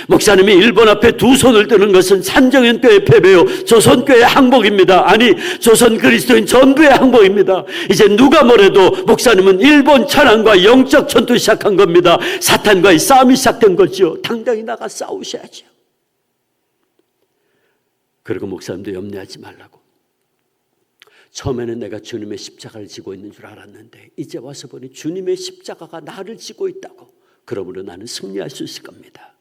Speaker 2: 목사님이 일본 앞에 두 손을 드는 것은 산정현교의 패배요 조선교의 항복입니다. 아니 조선 그리스도인 전부의 항복입니다. 이제 누가 뭐래도 목사님은 일본 천황과 영적 전투를 시작한 겁니다. 사탄과의 싸움이 시작된 거죠. 당당히 나가 싸우셔야죠. 그리고 목사님도 염려하지 말라고. 처음에는 내가 주님의 십자가를 지고 있는 줄 알았는데 이제 와서 보니 주님의 십자가가 나를 지고 있다고. 그러므로 나는 승리할 수 있을 겁니다.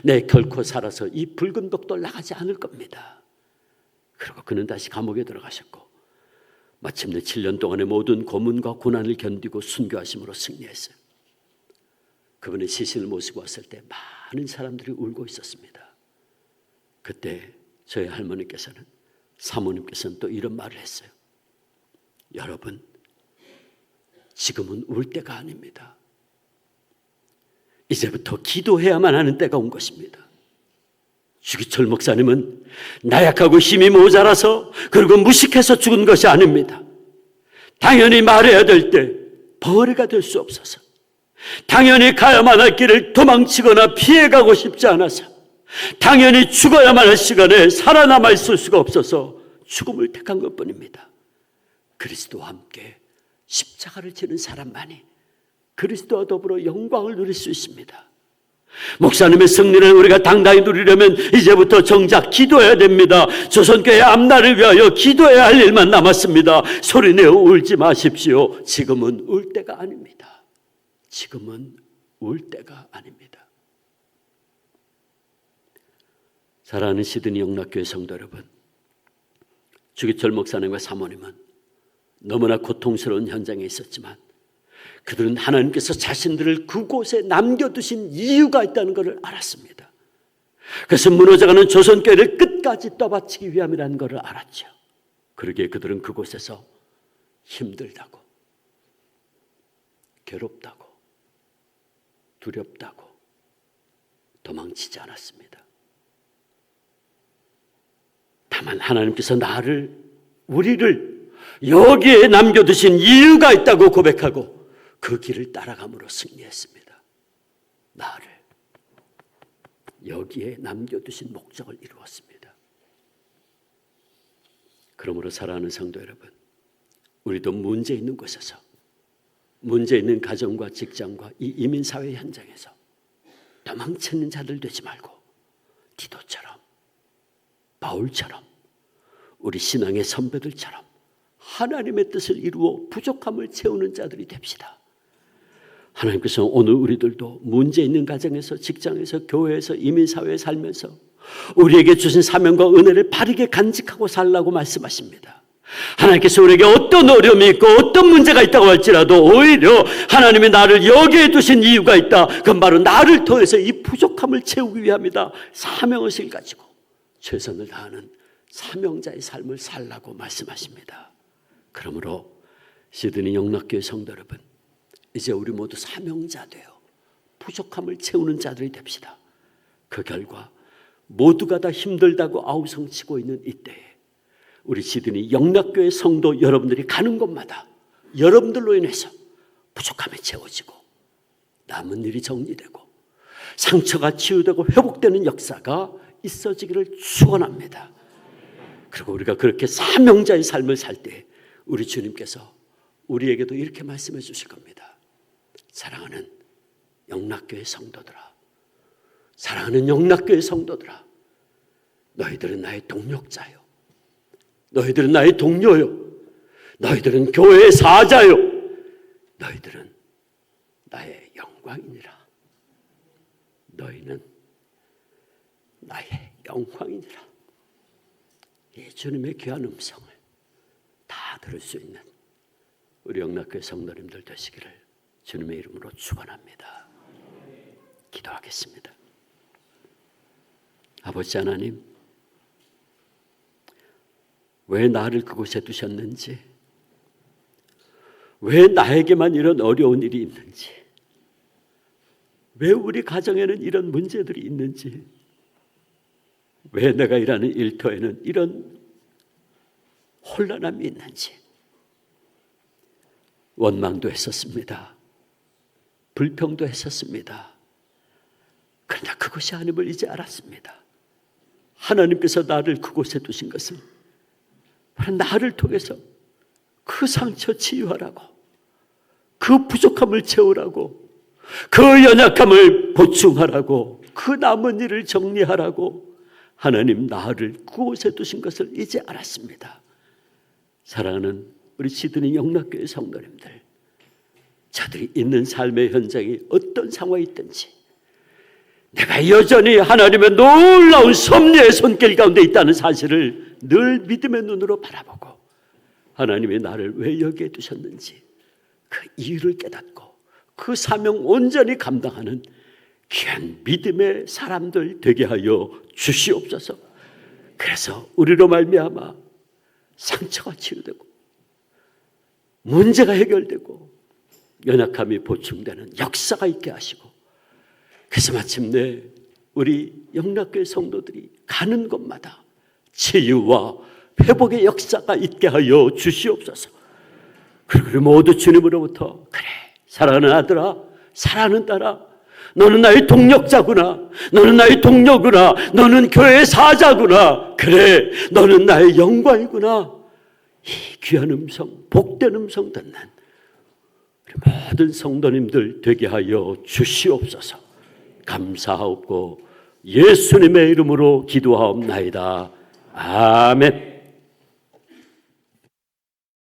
Speaker 2: 내 결코 살아서 이 붉은 벽돌 나가지 않을 겁니다. 그리고 그는 다시 감옥에 들어가셨고 마침내 7년 동안의 모든 고문과 고난을 견디고 순교하심으로 승리했어요. 그분의 시신을 모시고 왔을 때 많은 사람들이 울고 있었습니다. 그때 저희 할머니께서는 사모님께서는 또 이런 말을 했어요. 여러분, 지금은 울 때가 아닙니다. 이제부터 기도해야만 하는 때가 온 것입니다. 주기철 목사님은 나약하고 힘이 모자라서 그리고 무식해서 죽은 것이 아닙니다. 당연히 말해야 될 때 버리가 될 수 없어서, 당연히 가야만 할 길을 도망치거나 피해가고 싶지 않아서, 당연히 죽어야만 할 시간에 살아남아 있을 수가 없어서 죽음을 택한 것뿐입니다. 그리스도와 함께 십자가를 지는 사람만이 그리스도와 더불어 영광을 누릴 수 있습니다. 목사님의 승리를 우리가 당당히 누리려면 이제부터 정작 기도해야 됩니다. 조선교회 앞날을 위하여 기도해야 할 일만 남았습니다. 소리내어 울지 마십시오. 지금은 울 때가 아닙니다. 지금은 울 때가 아닙니다. 사랑하는 시드니 영락교회 성도 여러분, 주기철 목사님과 사모님은 너무나 고통스러운 현장에 있었지만 그들은 하나님께서 자신들을 그곳에 남겨두신 이유가 있다는 것을 알았습니다. 그래서 무너져가는 조선교회를 끝까지 떠받치기 위함이라는 것을 알았죠. 그러기에 그들은 그곳에서 힘들다고, 괴롭다고, 두렵다고 도망치지 않았습니다. 다만 하나님께서 우리를 여기에 남겨두신 이유가 있다고 고백하고 그 길을 따라감으로 승리했습니다. 나를 여기에 남겨두신 목적을 이루었습니다. 그러므로 사랑하는 성도 여러분, 우리도 문제 있는 곳에서, 문제 있는 가정과 직장과 이 이민사회 현장에서 도망치는 자들 되지 말고 디도처럼, 바울처럼, 우리 신앙의 선배들처럼 하나님의 뜻을 이루어 부족함을 채우는 자들이 됩시다. 하나님께서 오늘 우리들도 문제 있는 가정에서, 직장에서, 교회에서, 이민사회에 살면서 우리에게 주신 사명과 은혜를 바르게 간직하고 살라고 말씀하십니다. 하나님께서 우리에게 어떤 어려움이 있고 어떤 문제가 있다고 할지라도 오히려 하나님이 나를 여기에 두신 이유가 있다. 그건 바로 나를 통해서 이 부족함을 채우기 위함이다. 사명의식을 가지고 최선을 다하는 사명자의 삶을 살라고 말씀하십니다. 그러므로 시드니 영락교회 성도 여러분, 이제 우리 모두 사명자 되어 부족함을 채우는 자들이 됩시다. 그 결과 모두가 다 힘들다고 아우성치고 있는 이때에 우리 시드니 영락교회 성도 여러분들이 가는 곳마다 여러분들로 인해서 부족함이 채워지고 남은 일이 정리되고 상처가 치유되고 회복되는 역사가 있어지기를 축원합니다. 그리고 우리가 그렇게 사명자의 삶을 살 때 우리 주님께서 우리에게도 이렇게 말씀해 주실 겁니다. 사랑하는 영락교회 성도들아, 사랑하는 영락교회 성도들아, 너희들은 나의 동력자요, 너희들은 나의 동료요, 너희들은 교회의 사자요, 너희들은 나의 영광이니라. 너희는 나의 영광이니라. 이 주님의 귀한 음성을 다 들을 수 있는 우리 영락교회 성도님들 되시기를 주님의 이름으로 축원합니다. 기도하겠습니다. 아버지 하나님, 왜 나를 그곳에 두셨는지, 왜 나에게만 이런 어려운 일이 있는지, 왜 우리 가정에는 이런 문제들이 있는지, 왜 내가 일하는 일터에는 이런 혼란함이 있는지 원망도 했었습니다. 불평도 했었습니다. 그러나 그것이 아님을 이제 알았습니다. 하나님께서 나를 그곳에 두신 것은 바로 나를 통해서 그 상처 치유하라고, 그 부족함을 채우라고, 그 연약함을 보충하라고, 그 남은 일을 정리하라고 하나님 나를 그곳에 두신 것을 이제 알았습니다. 사랑하는 우리 시드니 영락교회 성도님들, 저들이 있는 삶의 현장이 어떤 상황이 있든지 내가 여전히 하나님의 놀라운 섭리의 손길 가운데 있다는 사실을 늘 믿음의 눈으로 바라보고 하나님이 나를 왜 여기에 두셨는지 그 이유를 깨닫고 그 사명 온전히 감당하는 귀한 믿음의 사람들 되게 하여 주시옵소서. 그래서 우리로 말미암아 상처가 치유되고 문제가 해결되고 연약함이 보충되는 역사가 있게 하시고, 그래서 마침내 우리 영락교회 성도들이 가는 곳마다 치유와 회복의 역사가 있게 하여 주시옵소서. 그리고 우리 모두 주님으로부터 그래, 사랑하는 아들아, 사랑하는 딸아, 너는 나의 동력자구나, 너는 나의 동료구나, 너는 교회의 사자구나, 그래, 너는 나의 영광이구나, 이 귀한 음성, 복된 음성 듣는 우리 모든 성도님들 되게 하여 주시옵소서. 감사하옵고 예수님의 이름으로 기도하옵나이다. 아멘.